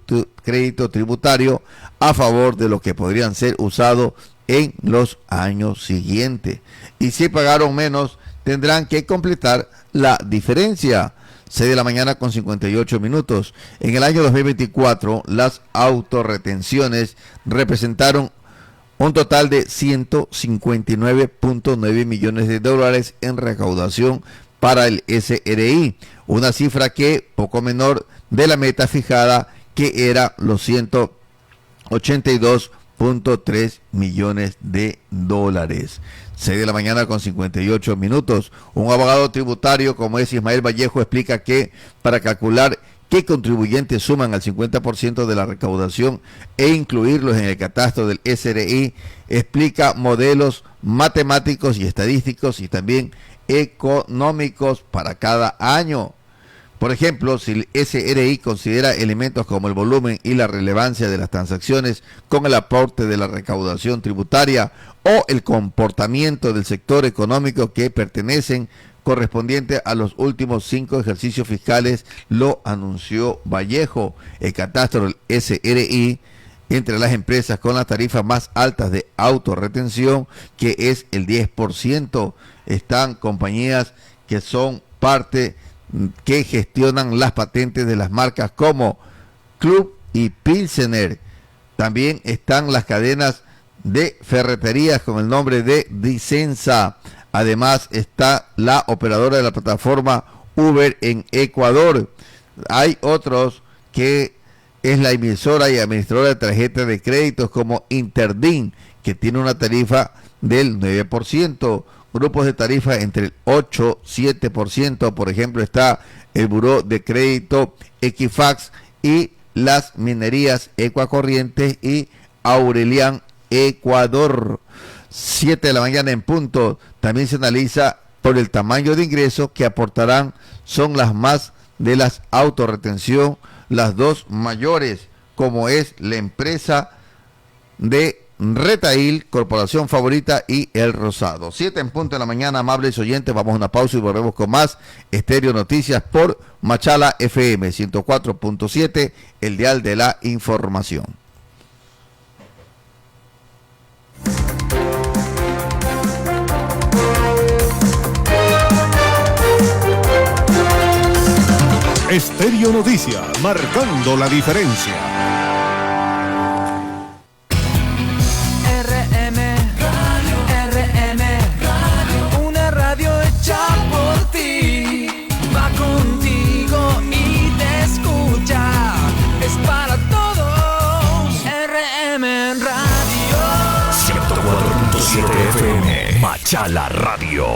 tributario a favor de lo que podrían ser usados en los años siguientes. Y si pagaron menos, tendrán que completar la diferencia. 6 de la mañana con 58 minutos. En el año 2024, las autorretenciones representaron un total de 159.9 millones de dólares en recaudación para el SRI, una cifra que poco menor de la meta fijada, que era los 182.3 millones de dólares. 6 de la mañana con 58 minutos. Un abogado tributario como es Ismael Vallejo explica que para calcular qué contribuyentes suman al 50% de la recaudación e incluirlos en el catastro del SRI, explica modelos matemáticos y estadísticos y también económicos para cada año. Por ejemplo, si el SRI considera elementos como el volumen y la relevancia de las transacciones con el aporte de la recaudación tributaria o el comportamiento del sector económico que pertenecen correspondiente a los últimos 5 ejercicios fiscales, lo anunció Vallejo. El catastro del SRI entre las empresas con las tarifas más altas de autorretención, que es el 10%, están compañías que son parte que gestionan las patentes de las marcas como Club y Pilsener. También están las cadenas de ferreterías con el nombre de Dicenza. Además está la operadora de la plataforma Uber en Ecuador. Hay otros que es la emisora y administradora de tarjetas de créditos como Interdin, que tiene una tarifa del 9%. Grupos de tarifa entre el 8 y 7%, por ejemplo, está el Buró de Crédito Equifax y las minerías Ecuacorrientes y Aurelian Ecuador. 7 de la mañana en punto. También se analiza por el tamaño de ingresos que aportarán, son las más de las autorretención, las dos mayores, como es la empresa de Retail, Corporación Favorita y El Rosado. 7 en punto de la mañana, amables oyentes, vamos a una pausa y volvemos con más Estéreo Noticias por Machala FM 104.7, el dial de la información. Estéreo Noticias, marcando la diferencia. Una radio hecha por ti, va contigo y te escucha, es para todos. RM Radio 104.7 FM, Machala Radio.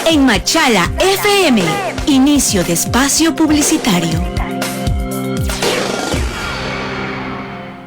En Machala FM, inicio de espacio publicitario.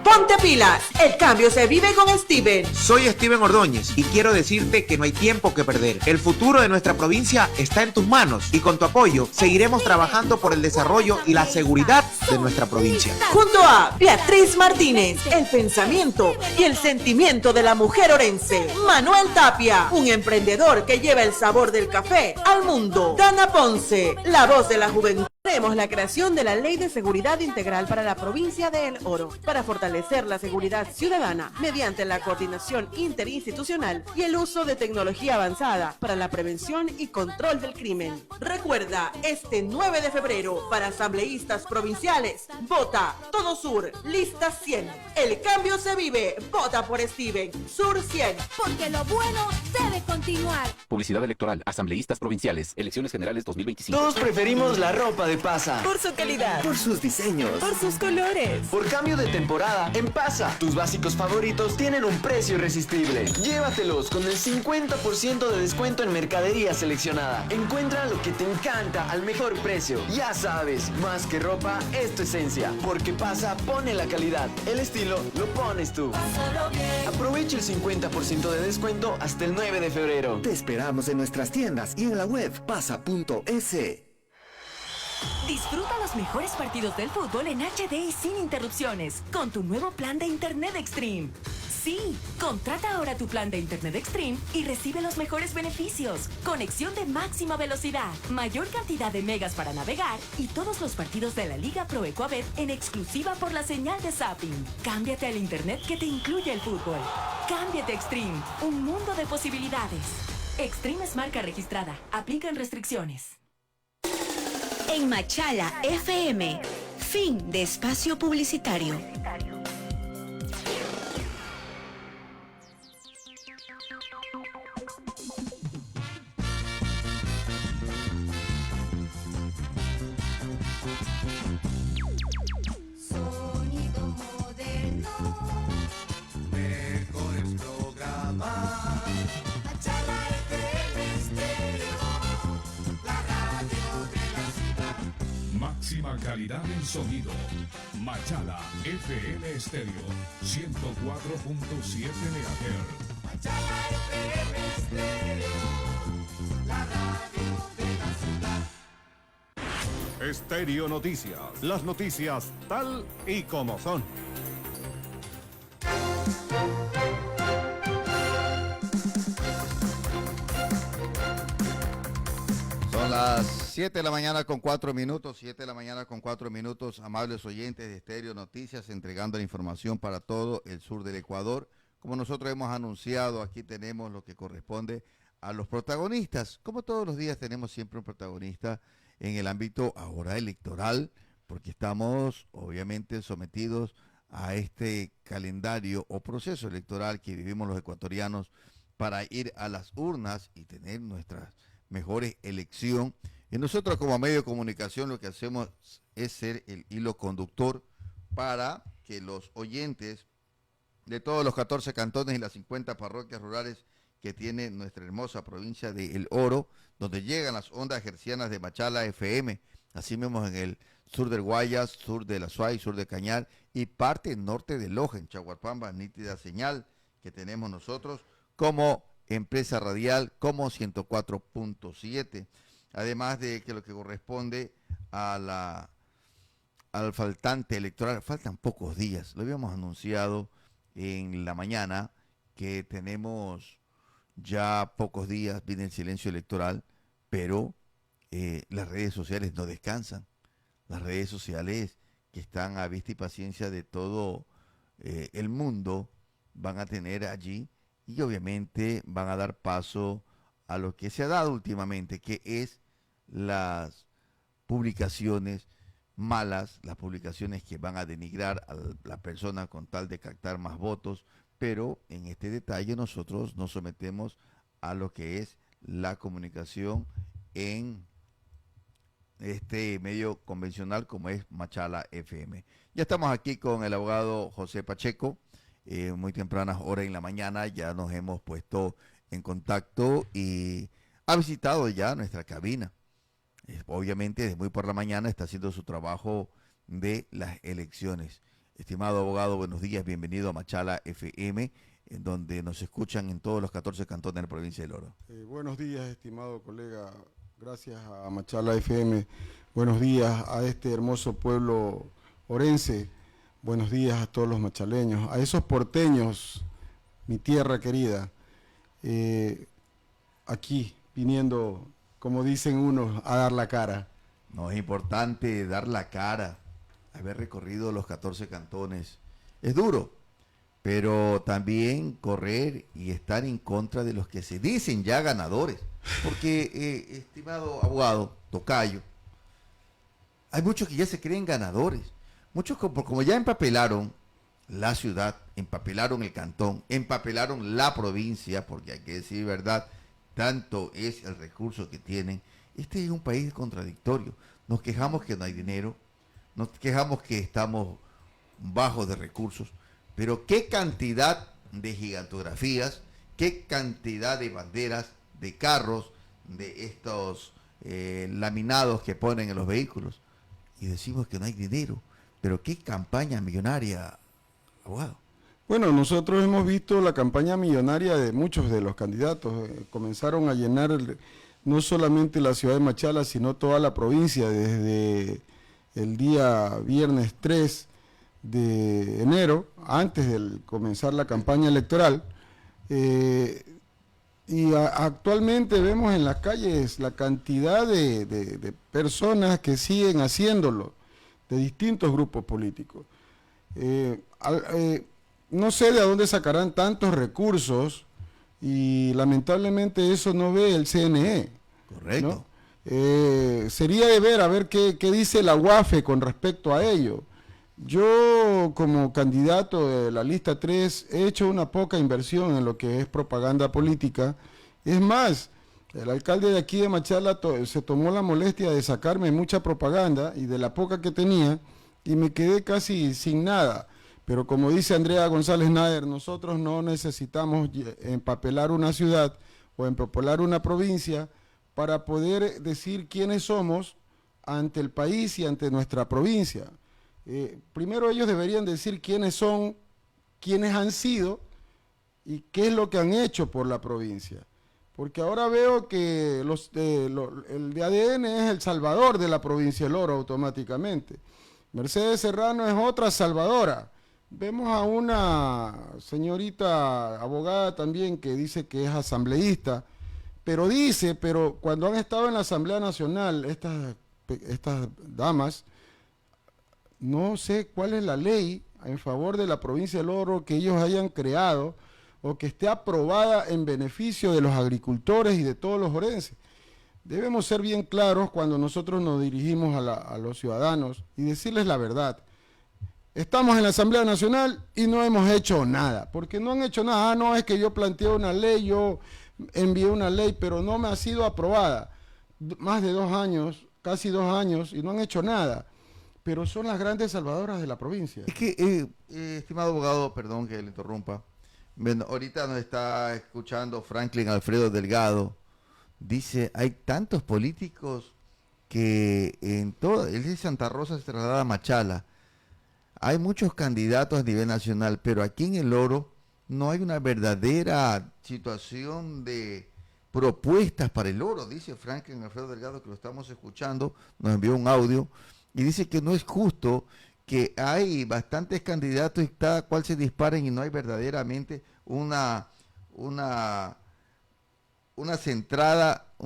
Ponte pilas, el cambio se vive con Steven. Soy Steven Ordóñez y quiero decirte que no hay tiempo que perder. El futuro de nuestra provincia está en tus manos y con tu apoyo seguiremos trabajando por el desarrollo y la seguridad de nuestra provincia. Junto a Beatriz Martínez, el pensamiento y el sentimiento de la mujer orense. Manuel Tapia, un emprendedor que lleva el sabor del café al mundo. Dana Ponce, la voz de la juventud Tenemos la creación de la Ley de Seguridad Integral para la provincia de El Oro, para fortalecer la seguridad ciudadana mediante la coordinación interinstitucional y el uso de tecnología avanzada para la prevención y control del crimen. Recuerda, este 9 de febrero, para asambleístas provinciales, vota Todo Sur, lista 100. El cambio se vive, vota por Steven, Sur 100. Porque lo bueno debe continuar. Publicidad electoral, asambleístas provinciales, elecciones generales 2025. Todos preferimos la ropa de Pasa. Por su calidad. Por sus diseños. Por sus colores. Por cambio de temporada, en Pasa, tus básicos favoritos tienen un precio irresistible. Llévatelos con el 50% de descuento en mercadería seleccionada. Encuentra lo que te encanta al mejor precio. Ya sabes, más que ropa, es tu esencia. Porque Pasa pone la calidad. El estilo lo pones tú. Pásalo bien. Aprovecha el 50% de descuento hasta el 9 de febrero. Te esperamos en nuestras tiendas y en la web pasa.es. Disfruta los mejores partidos del fútbol en HD y sin interrupciones con tu nuevo plan de Internet Extreme. Sí, contrata ahora tu plan de Internet Extreme y recibe los mejores beneficios. Conexión de máxima velocidad, mayor cantidad de megas para navegar y todos los partidos de la Liga Pro Ecuabet en exclusiva por la señal de Zapping. Cámbiate al Internet que te incluye el fútbol. Cámbiate Extreme, un mundo de posibilidades. Extreme es marca registrada. Aplican restricciones. En Machala FM, fin de espacio publicitario. Sonido moderno, mejores programas. Machala FM Estéreo, la radio de la ciudad. Máxima calidad en sonido. Machala FM Estéreo 104.7 MHz. Machala FM Estéreo, la radio de la ciudad. Estéreo Noticias. Las noticias tal y como son. Son las 7 de la mañana con 4 minutos, 7 de la mañana con 4 minutos, amables oyentes de Estéreo Noticias, entregando la información para todo el sur del Ecuador. Como nosotros hemos anunciado, aquí tenemos lo que corresponde a los protagonistas. Como todos los días tenemos siempre un protagonista en el ámbito ahora electoral, porque estamos obviamente sometidos a este calendario o proceso electoral que vivimos los ecuatorianos para ir a las urnas y tener nuestras mejores elección. Y nosotros como medio de comunicación lo que hacemos es ser el hilo conductor para que los oyentes de todos los 14 cantones y las 50 parroquias rurales que tiene nuestra hermosa provincia de El Oro, donde llegan las ondas hercianas de Machala FM, así mismo en el sur del Guayas, sur de La Suay, sur de Cañar y parte norte de Loja, en Chaguarpamba, nítida señal que tenemos nosotros como empresa radial, como 104.7, además de que lo que corresponde a al faltante electoral, faltan pocos días, lo habíamos anunciado en la mañana, que tenemos ya pocos días, viene el silencio electoral, pero las redes sociales no descansan. Las redes sociales que están a vista y paciencia de todo el mundo van a tener allí y obviamente van a dar paso a lo que se ha dado últimamente, que es las publicaciones malas, las publicaciones que van a denigrar a la persona con tal de captar más votos, pero en este detalle nosotros nos sometemos a lo que es la comunicación en este medio convencional como es Machala FM. Ya estamos aquí con el abogado José Pacheco, muy tempranas horas en la mañana, ya nos hemos puesto en contacto y ha visitado ya nuestra cabina. Obviamente desde muy por la mañana está haciendo su trabajo de las elecciones. Estimado abogado, buenos días, bienvenido a Machala FM, en donde nos escuchan en todos los 14 cantones de la provincia del Oro. Buenos días, estimado colega, gracias a Machala FM, buenos días a este hermoso pueblo orense, buenos días a todos los machaleños, a esos porteños, mi tierra querida, aquí viniendo, como dicen unos, a dar la cara. No, es importante dar la cara, haber recorrido los 14 cantones. Es duro, pero también correr y estar en contra de los que se dicen ya ganadores. Porque, estimado abogado, tocayo, hay muchos que ya se creen ganadores. Muchos como ya empapelaron la ciudad, empapelaron el cantón, empapelaron la provincia, porque hay que decir verdad, tanto es el recurso que tienen. Este es un país contradictorio. Nos quejamos que no hay dinero, nos quejamos que estamos bajos de recursos, pero qué cantidad de gigantografías, qué cantidad de banderas, de carros, de estos laminados que ponen en los vehículos, y decimos que no hay dinero. Pero qué campaña millonaria, abogado. Bueno, nosotros hemos visto la campaña millonaria de muchos de los candidatos. Comenzaron a llenar no solamente la ciudad de Machala, sino toda la provincia desde el día viernes 3 de enero, antes de comenzar la campaña electoral. Actualmente vemos en las calles la cantidad de personas que siguen haciéndolo, de distintos grupos políticos. No sé de dónde sacarán tantos recursos y lamentablemente eso no ve el CNE. Correcto. ¿No? Sería de ver a ver qué dice la UAFE con respecto a ello. Yo como candidato de la lista 3 he hecho una poca inversión en lo que es propaganda política. Es más, el alcalde de aquí de Machala se tomó la molestia de sacarme mucha propaganda y de la poca que tenía y me quedé casi sin nada. Pero como dice Andrea González Nader, nosotros no necesitamos empapelar una ciudad o empapelar una provincia para poder decir quiénes somos ante el país y ante nuestra provincia. Primero ellos deberían decir quiénes son, quiénes han sido y qué es lo que han hecho por la provincia. Porque ahora veo que el de ADN es el salvador de la provincia del Oro automáticamente. Mercedes Serrano es otra salvadora. Vemos a una señorita abogada también que dice que es asambleísta, pero cuando han estado en la Asamblea Nacional, estas damas, no sé cuál es la ley en favor de la provincia del Oro que ellos hayan creado o que esté aprobada en beneficio de los agricultores y de todos los orenses. Debemos ser bien claros cuando nosotros nos dirigimos a los ciudadanos y decirles la verdad. Estamos en la Asamblea Nacional y no hemos hecho nada, porque no han hecho nada. No, es que yo planteé una ley, yo envié una ley, pero no me ha sido aprobada. Más de 2 años, casi 2 años, y no han hecho nada. Pero son las grandes salvadoras de la provincia. Es que, estimado abogado, perdón que le interrumpa, bueno, ahorita nos está escuchando Franklin Alfredo Delgado, dice, hay tantos políticos que en todo, él dice Santa Rosa se traslada a Machala, hay muchos candidatos a nivel nacional, pero aquí en el Oro no hay una verdadera situación de propuestas para el Oro, dice Franklin Alfredo Delgado, que lo estamos escuchando, nos envió un audio, y dice que no es justo que hay bastantes candidatos y cada cual se disparen y no hay verdaderamente un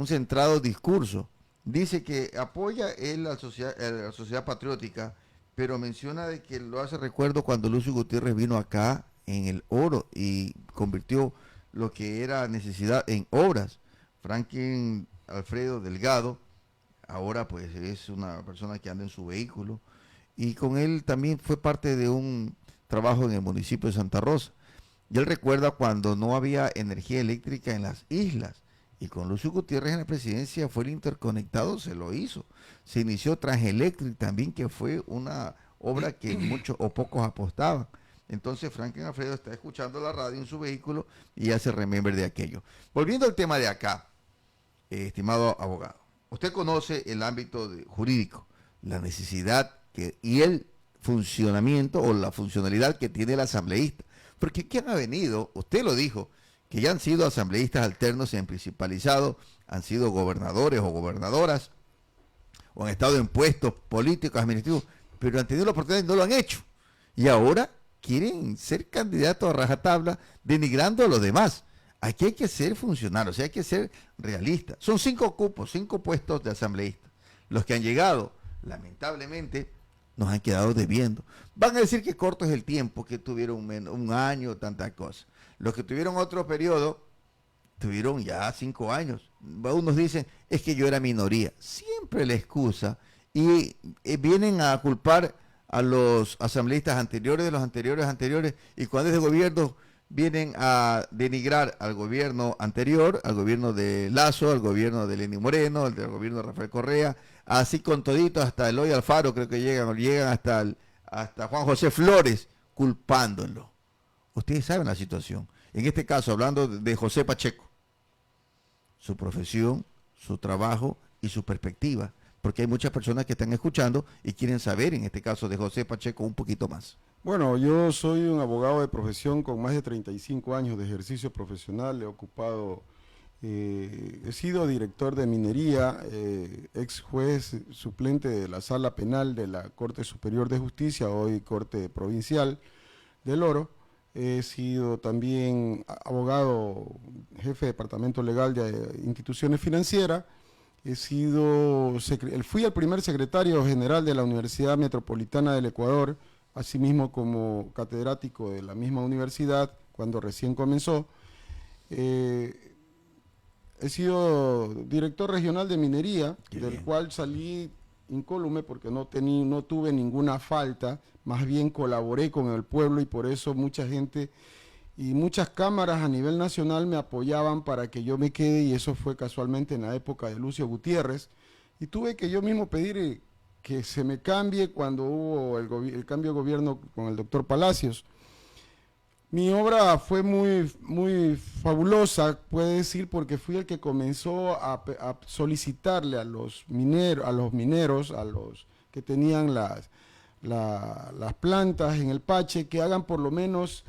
centrado discurso. Dice que apoya él a la sociedad patriótica, pero menciona de que lo hace recuerdo cuando Lucio Gutiérrez vino acá en el Oro y convirtió lo que era necesidad en obras. Franklin Alfredo Delgado ahora pues es una persona que anda en su vehículo y con él también fue parte de un trabajo en el municipio de Santa Rosa. Y él recuerda cuando no había energía eléctrica en las islas y con Lucio Gutiérrez en la presidencia fue el interconectado, se lo hizo. Se inició Transelectric también, que fue una obra que muchos o pocos apostaban. Entonces Franklin Alfredo está escuchando la radio en su vehículo y hace remember de aquello. Volviendo al tema de acá, estimado abogado, usted conoce el ámbito jurídico, la necesidad y el funcionamiento o la funcionalidad que tiene el asambleísta. Porque ¿quién ha venido? Usted lo dijo, que ya han sido asambleístas alternos en principalizado, han sido gobernadores o gobernadoras, o han estado en puestos políticos, administrativos, pero han tenido la oportunidad y no lo han hecho. Y ahora quieren ser candidatos a rajatabla, denigrando a los demás. Aquí hay que ser funcionarios, o sea, hay que ser realistas. Son 5 cupos, 5 puestos de asambleístas. los que han llegado, lamentablemente, nos han quedado debiendo. Van a decir que corto es el tiempo, que tuvieron un año, tantas cosas. Los que tuvieron otro periodo, tuvieron ya 5 años. Unos dicen, es que yo era minoría. Siempre la excusa. Y vienen a culpar a los asambleístas anteriores, de los anteriores, y cuando es de gobierno, vienen a denigrar al gobierno anterior, al gobierno de Lazo, al gobierno de Lenín Moreno, al gobierno de Rafael Correa, así con todito, hasta Eloy Alfaro creo que llegan hasta Juan José Flores, culpándolo. Ustedes saben la situación. En este caso, hablando de José Pacheco, su profesión, su trabajo y su perspectiva, porque hay muchas personas que están escuchando y quieren saber, en este caso de José Pacheco, un poquito más. Bueno, yo soy un abogado de profesión con más de 35 años de ejercicio profesional. He sido director de minería, ex juez suplente de la Sala Penal de la Corte Superior de Justicia, hoy Corte Provincial del Oro. He sido también abogado, jefe de departamento legal de instituciones financieras. Fui el primer secretario general de la Universidad Metropolitana del Ecuador, asimismo como catedrático de la misma universidad cuando recién comenzó. He sido director regional de minería, del cual salí incólume porque no tuve ninguna falta, más bien colaboré con el pueblo y por eso mucha gente y muchas cámaras a nivel nacional me apoyaban para que yo me quede, y eso fue casualmente en la época de Lucio Gutiérrez, y tuve que yo mismo pedir que se me cambie cuando hubo el cambio de gobierno con el doctor Palacios. Mi obra fue muy fabulosa, puede decir, porque fui el que comenzó a solicitarle a los mineros, a los que tenían las plantas en el Pache, que hagan por lo menos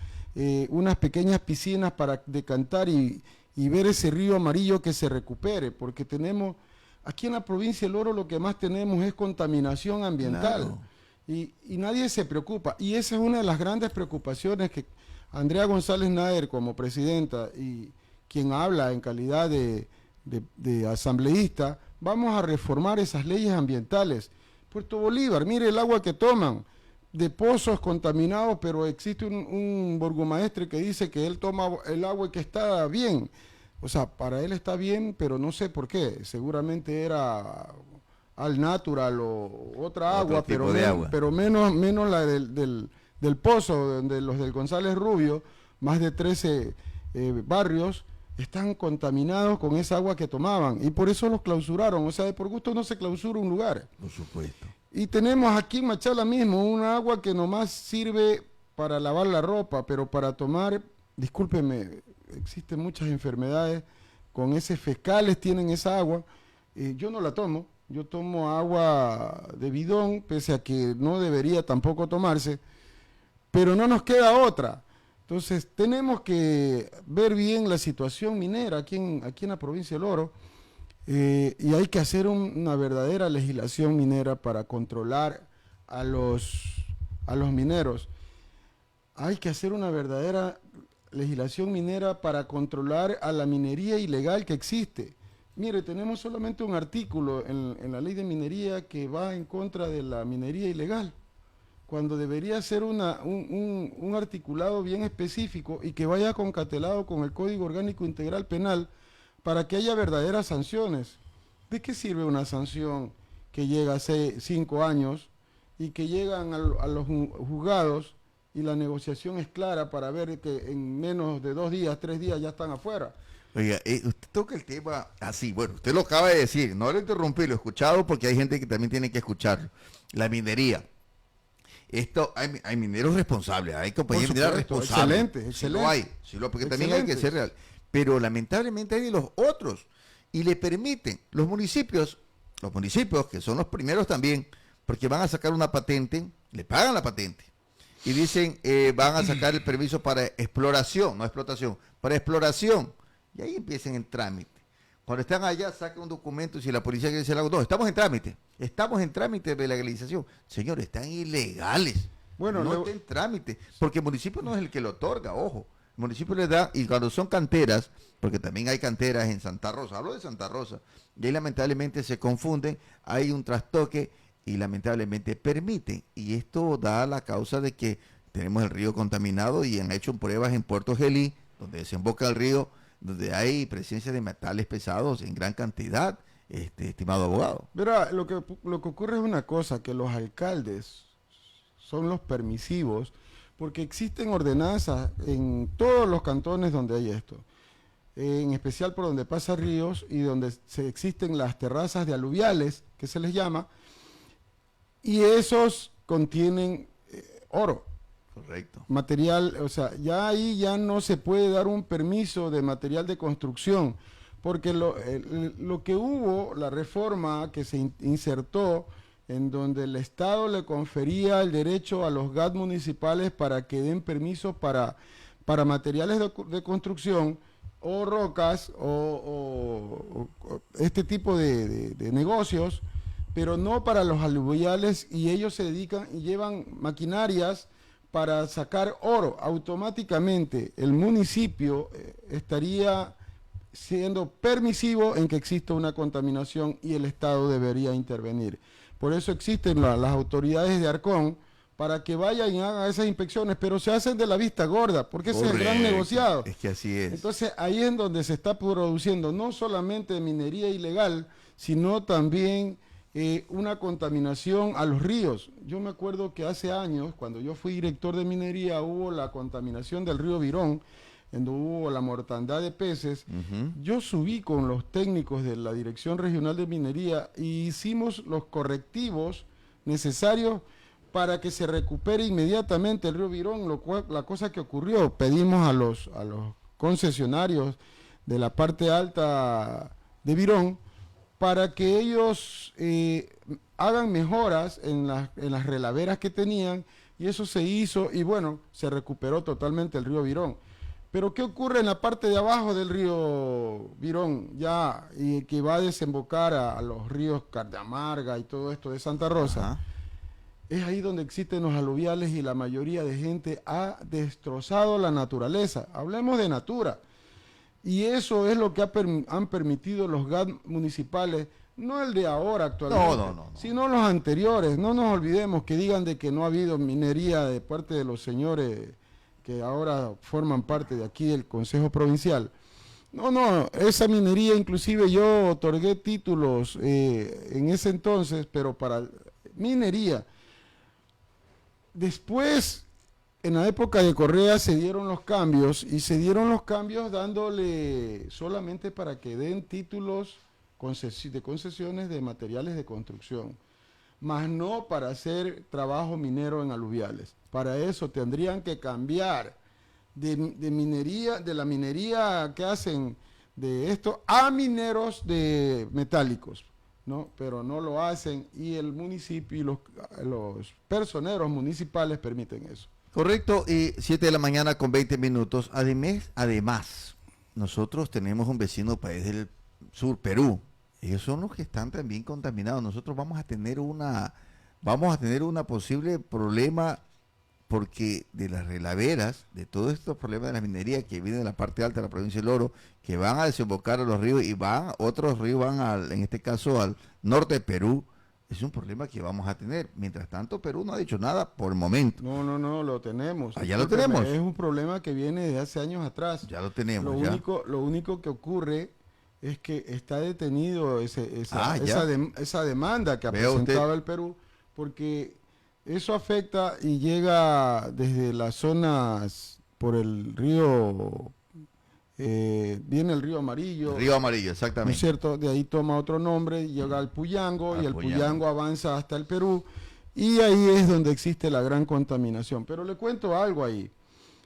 unas pequeñas piscinas para decantar y ver ese río amarillo que se recupere, porque tenemos, aquí en la provincia del Oro lo que más tenemos es contaminación ambiental. Claro. Y nadie se preocupa, y esa es una de las grandes preocupaciones que Andrea González Nader, como presidenta y quien habla en calidad de asambleísta, vamos a reformar esas leyes ambientales. Puerto Bolívar, mire el agua que toman, de pozos contaminados, pero existe un burgomaestre que dice que él toma el agua que está bien. O sea, para él está bien, pero no sé por qué. Seguramente era al natural o otra agua, pero menos la del pozo, de los del González Rubio, más de 13 barrios están contaminados con esa agua que tomaban, y por eso los clausuraron. O sea, de por gusto no se clausura un lugar. Por supuesto. Y tenemos aquí en Machala mismo una agua que nomás sirve para lavar la ropa, pero para tomar, discúlpeme, existen muchas enfermedades, con heces fecales tienen esa agua. Yo no la tomo, yo tomo agua de bidón, pese a que no debería tampoco tomarse, pero no nos queda otra. Entonces tenemos que ver bien la situación minera aquí en la provincia del Oro, y hay que hacer una verdadera legislación minera para controlar a los mineros. Hay que hacer una verdadera legislación minera para controlar a la minería ilegal que existe. Mire, tenemos solamente un artículo en la ley de minería que va en contra de la minería ilegal, cuando debería ser un articulado bien específico y que vaya concatelado con el Código Orgánico Integral Penal para que haya verdaderas sanciones. ¿De qué sirve una sanción que llega hace 5 años y que llegan a los juzgados y la negociación es clara para ver que en menos de 2 días, 3 días ya están afuera? Oiga, usted toca el tema así, bueno, usted lo acaba de decir, no lo interrumpí, lo he escuchado porque hay gente que también tiene que escucharlo. La minería. Esto, hay mineros responsables, hay compañías mineras responsables. Excelente. Sí lo hay, porque también hay que ser real. Pero lamentablemente hay de los otros, y le permiten, los municipios, que son los primeros también, porque van a sacar una patente, le pagan la patente, y dicen, van a sacar el permiso para exploración, no explotación, para exploración, y ahí empiezan el trámite. Cuando están allá, sacan un documento, y si la policía quiere decir algo, no, estamos en trámite de legalización. Señores, están ilegales. Bueno, no está en trámite, porque el municipio no es el que lo otorga, ojo. El municipio le da, y cuando son canteras, porque también hay canteras en Santa Rosa, hablo de Santa Rosa, y ahí lamentablemente se confunden, hay un trastoque y lamentablemente permiten. Y esto da la causa de que tenemos el río contaminado y han hecho pruebas en Puerto Gelí, donde desemboca el río, donde hay presencia de metales pesados en gran cantidad, estimado abogado. Verá, lo que ocurre es una cosa, que los alcaldes son los permisivos, porque existen ordenanzas en todos los cantones donde hay esto, en especial por donde pasa ríos y donde existen las terrazas de aluviales, que se les llama, y esos contienen oro. Correcto. Material, o sea, ya ahí ya no se puede dar un permiso de material de construcción, porque lo que hubo, la reforma que se insertó, en donde el Estado le confería el derecho a los GAT municipales para que den permisos para materiales de construcción o rocas o este tipo de negocios, pero no para los aluviales, y ellos se dedican y llevan maquinarias para sacar oro. Automáticamente el municipio estaría siendo permisivo en que exista una contaminación y el Estado debería intervenir. Por eso existen las autoridades de Arcón para que vayan y hagan esas inspecciones, pero se hacen de la vista gorda, porque ese es el gran negociado. Es que así es. Entonces ahí es donde se está produciendo no solamente minería ilegal, sino también una contaminación a los ríos. Yo me acuerdo que hace años, cuando yo fui director de minería, hubo la contaminación del río Virón, donde hubo la mortandad de peces. Yo subí con los técnicos de la Dirección Regional de Minería y hicimos los correctivos necesarios para que se recupere inmediatamente el río Virón. La cosa que ocurrió, pedimos a los concesionarios de la parte alta de Virón para que ellos hagan mejoras en las relaveras que tenían, y eso se hizo, y bueno, se recuperó totalmente el río Virón. Pero ¿qué ocurre en la parte de abajo del río Virón, ya, y que va a desembocar a los ríos Cardamarga y todo esto de Santa Rosa? Es ahí donde existen los aluviales, y la mayoría de gente ha destrozado la naturaleza. Hablemos de natura. Y eso es lo que han permitido los GAT municipales, no el de ahora actualmente, sino los anteriores. No nos olvidemos que digan de que no ha habido minería de parte de los señores que ahora forman parte de aquí del Consejo Provincial. No, esa minería, inclusive yo otorgué títulos en ese entonces, pero para minería. Después, en la época de Correa, se dieron los cambios, y se dieron los cambios dándole solamente para que den títulos de concesiones de materiales de construcción, más no para hacer trabajo minero en aluviales. Para eso tendrían que cambiar de minería, de la minería que hacen de esto, a mineros de metálicos, ¿no? Pero no lo hacen, y el municipio y los personeros municipales permiten eso. Correcto, y 7 de la mañana con 20 minutos. Además, nosotros tenemos un vecino país del sur, Perú. Ellos son los que están también contaminados. Nosotros vamos a tener una posible problema, porque de las relaveras, de todos estos problemas de la minería que vienen de la parte alta de la provincia del Oro, que van a desembocar a los ríos, y otros ríos van en este caso al norte de Perú, es un problema que vamos a tener. Mientras tanto, Perú no ha dicho nada por el momento. No, lo tenemos. Ya lo tenemos. Es un problema que viene de hace años atrás. Ya lo tenemos. Lo único que ocurre es que está detenido esa demanda que ha presentado el Perú, porque eso afecta y llega desde las zonas por el río, viene el río Amarillo. Río Amarillo, exactamente. ¿No es cierto? De ahí toma otro nombre, llega al Puyango, y el Puyango avanza hasta el Perú, y ahí es donde existe la gran contaminación. Pero le cuento algo ahí.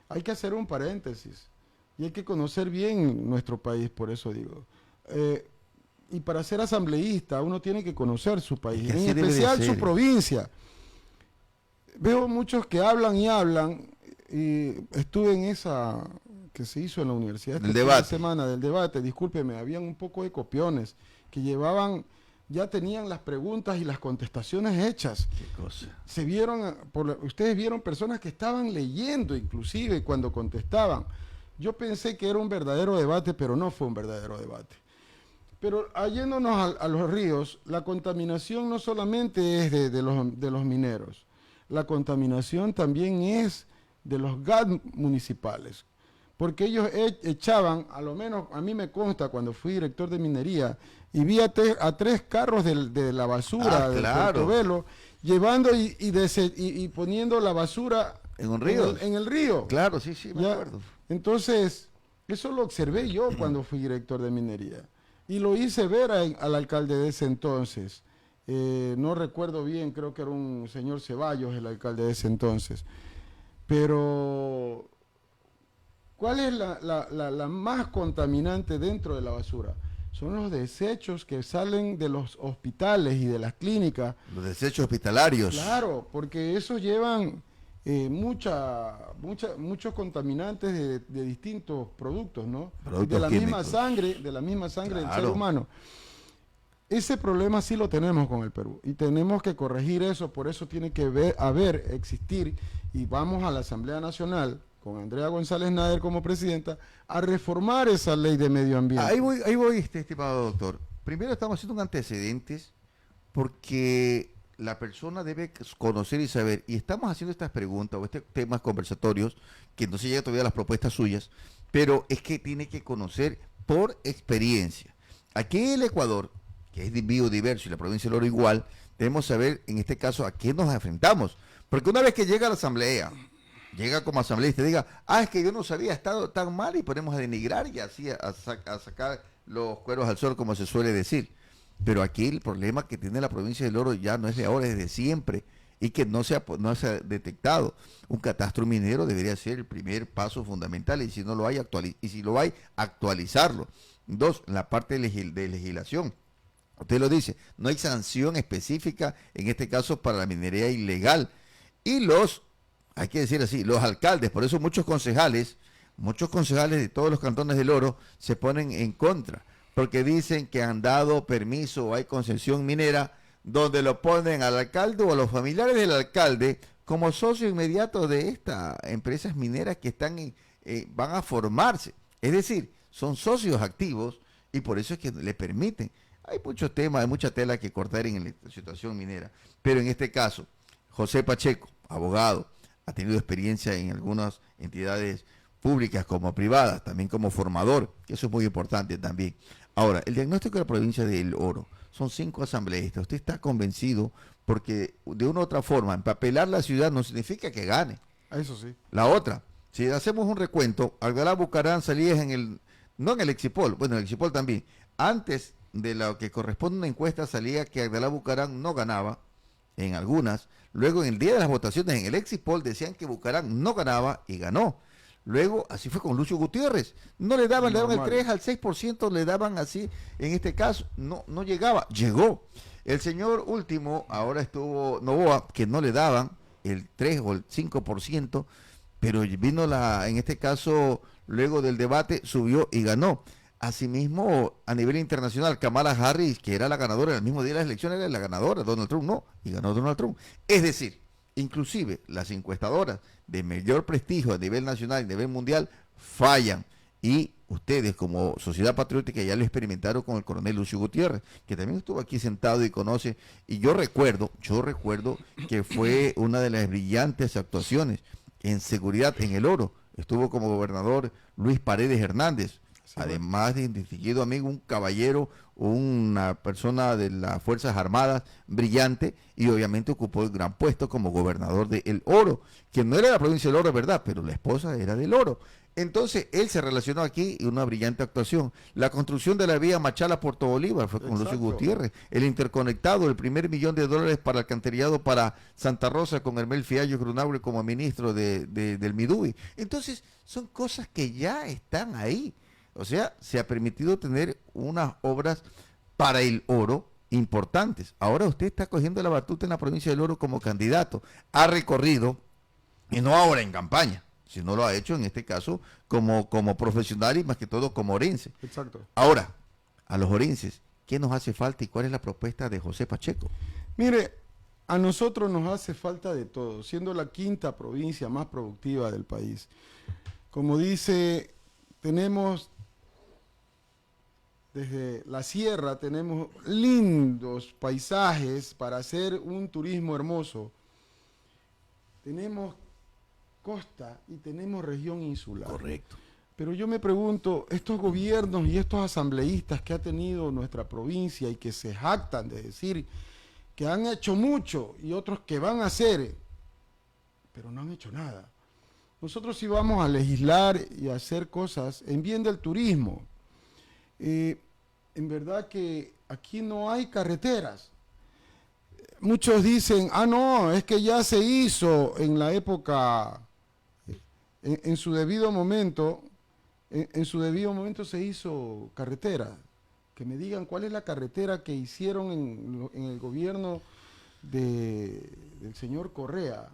Hay que hacer un paréntesis, y hay que conocer bien nuestro país, por eso digo. Y para ser asambleísta uno tiene que conocer su país, en especial su provincia. Veo muchos que hablan y hablan, y estuve en esa que se hizo en la universidad esta semana del debate, discúlpeme, habían un poco de copiones que ya tenían las preguntas y las contestaciones hechas. ¿Qué cosa? Ustedes vieron personas que estaban leyendo inclusive cuando contestaban. Yo pensé que era un verdadero debate, pero no fue un verdadero debate. Pero yéndonos a los ríos, la contaminación no solamente es de los mineros, la contaminación también es de los gas municipales, porque ellos echaban, a lo menos a mí me consta cuando fui director de minería, y vi a 3 carros de la basura del Portobelo, llevando y poniendo la basura en un río. En el río. Claro, sí, me acuerdo. Entonces, eso lo observé yo cuando fui director de minería. Y lo hice ver al alcalde de ese entonces. No recuerdo bien, creo que era un señor Ceballos, el alcalde de ese entonces. Pero, ¿cuál es la más contaminante dentro de la basura? Son los desechos que salen de los hospitales y de las clínicas. Los desechos hospitalarios. Claro, porque esos llevan muchos contaminantes de distintos productos, ¿no? Productos de la químicos. misma sangre del Claro. ser humano. Ese problema sí lo tenemos con el Perú y tenemos que corregir eso, por eso tiene que existir, y vamos a la Asamblea Nacional con Andrea González Nader como presidenta a reformar esa ley de medio ambiente. Ahí voy, estimado doctor. Primero estamos haciendo un antecedentes porque la persona debe conocer y saber, y estamos haciendo estas preguntas o estos temas conversatorios, que no se llega todavía a las propuestas suyas, pero es que tiene que conocer por experiencia. Aquí en el Ecuador, que es biodiverso y la provincia del Oro igual, debemos saber en este caso a qué nos enfrentamos. Porque una vez que llega a la asamblea, llega como asambleísta y diga, es que yo no sabía, ha estado tan mal, y ponemos a denigrar y así a sacar los cueros al sol, como se suele decir. Pero aquí el problema que tiene la provincia del Oro ya no es de ahora, es de siempre, y que no se ha detectado. Un catastro minero debería ser el primer paso fundamental, y si no lo hay, actualizarlo. 2, la parte de legislación. Usted lo dice, no hay sanción específica en este caso para la minería ilegal. Y hay que decir así, los alcaldes, por eso muchos concejales de todos los cantones del Oro se ponen en contra, porque dicen que han dado permiso o hay concesión minera donde lo ponen al alcalde o a los familiares del alcalde como socio inmediato de estas empresas mineras que van a formarse. Es decir, son socios activos y por eso es que le permiten. Hay muchos temas, hay mucha tela que cortar en la situación minera, pero en este caso, José Pacheco, abogado, ha tenido experiencia en algunas entidades públicas como privadas, también como formador, que eso es muy importante también. Ahora, el diagnóstico de la provincia del Oro, son 5 asambleístas. ¿Usted está convencido? Porque de una u otra forma, empapelar la ciudad no significa que gane. Eso sí. La otra, si hacemos un recuento, Agdalá Bucarán salía no en el Exipol, bueno, en el Exipol también. Antes de lo que corresponde a una encuesta salía que Agdalá Bucarán no ganaba en algunas. Luego, en el día de las votaciones en el Exipol decían que Bucarán no ganaba y ganó. Luego, así fue con Lucio Gutiérrez. No le daban, le daban el 3 al 6%, le daban así, en este caso, no llegaba, llegó. El señor último, ahora estuvo Novoa, que no le daban el 3 o el 5%, pero vino en este caso, luego del debate, subió y ganó. Asimismo, a nivel internacional, Kamala Harris, que era la ganadora en el mismo día de las elecciones, era la ganadora, Donald Trump no, y ganó Donald Trump. Es decir, inclusive las encuestadoras de mayor prestigio a nivel nacional y a nivel mundial fallan, y ustedes como Sociedad Patriótica ya lo experimentaron con el coronel Lucio Gutiérrez, que también estuvo aquí sentado y conoce, y yo recuerdo que fue una de las brillantes actuaciones en seguridad en el Oro. Estuvo como gobernador Luis Paredes Hernández, además de distinguido amigo, un caballero, una persona de las Fuerzas Armadas brillante, y obviamente ocupó el gran puesto como gobernador de El Oro, que no era de la provincia del Oro, ¿verdad? Pero la esposa era del Oro. Entonces, él se relacionó aquí y una brillante actuación. La construcción de la vía Machala-Puerto Bolívar fue con Lucio Gutiérrez. El interconectado, el primer $1.000.000 para alcantarillado para Santa Rosa con Hermel Fiallo Grunaure como ministro del Midui. Entonces, son cosas que ya están ahí. O sea, se ha permitido tener unas obras para el Oro importantes. Ahora usted está cogiendo la batuta en la provincia del Oro como candidato. Ha recorrido, y no ahora en campaña, sino lo ha hecho en este caso como profesional y más que todo como orense. Exacto. Ahora, a los orenses, ¿qué nos hace falta y cuál es la propuesta de José Pacheco? Mire, a nosotros nos hace falta de todo, siendo la 5ª provincia más productiva del país. Como dice tenemos desde la sierra, tenemos lindos paisajes para hacer un turismo hermoso. Tenemos costa y tenemos región insular. Correcto. Pero yo me pregunto, estos gobiernos y estos asambleístas que ha tenido nuestra provincia y que se jactan de decir que han hecho mucho y otros que van a hacer, pero no han hecho nada. Nosotros sí vamos a legislar y a hacer cosas en bien del turismo. En verdad que aquí no hay carreteras. Muchos dicen, no, es que ya se hizo en la época, en su debido momento, en su debido momento se hizo carretera. Que me digan cuál es la carretera que hicieron en el gobierno del señor Correa,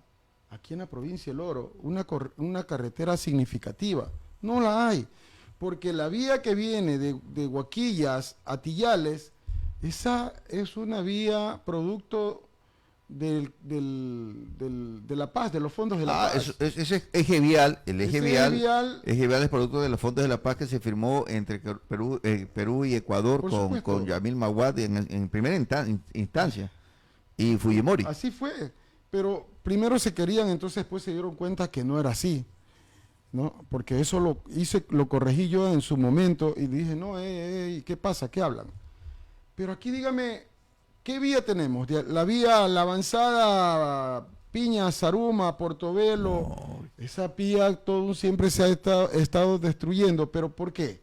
aquí en la provincia del Oro, una carretera significativa. No la hay, porque la vía que viene de Huaquillas a Tillales, esa es una vía producto de La Paz, de los fondos de La Paz. Ese eje vial, eje vial es producto de los fondos de La Paz que se firmó entre Perú y Ecuador con Yamil Maguad en primera instancia y Fujimori. Así fue, pero primero se querían, entonces después se dieron cuenta que no era así, ¿no? Porque eso lo corregí yo en su momento y dije, no, ¿qué pasa? ¿Qué hablan? Pero aquí dígame, ¿qué vía tenemos? La vía, la avanzada Piña, Zaruma, Portobelo, esa vía siempre se ha estado destruyendo, ¿pero por qué?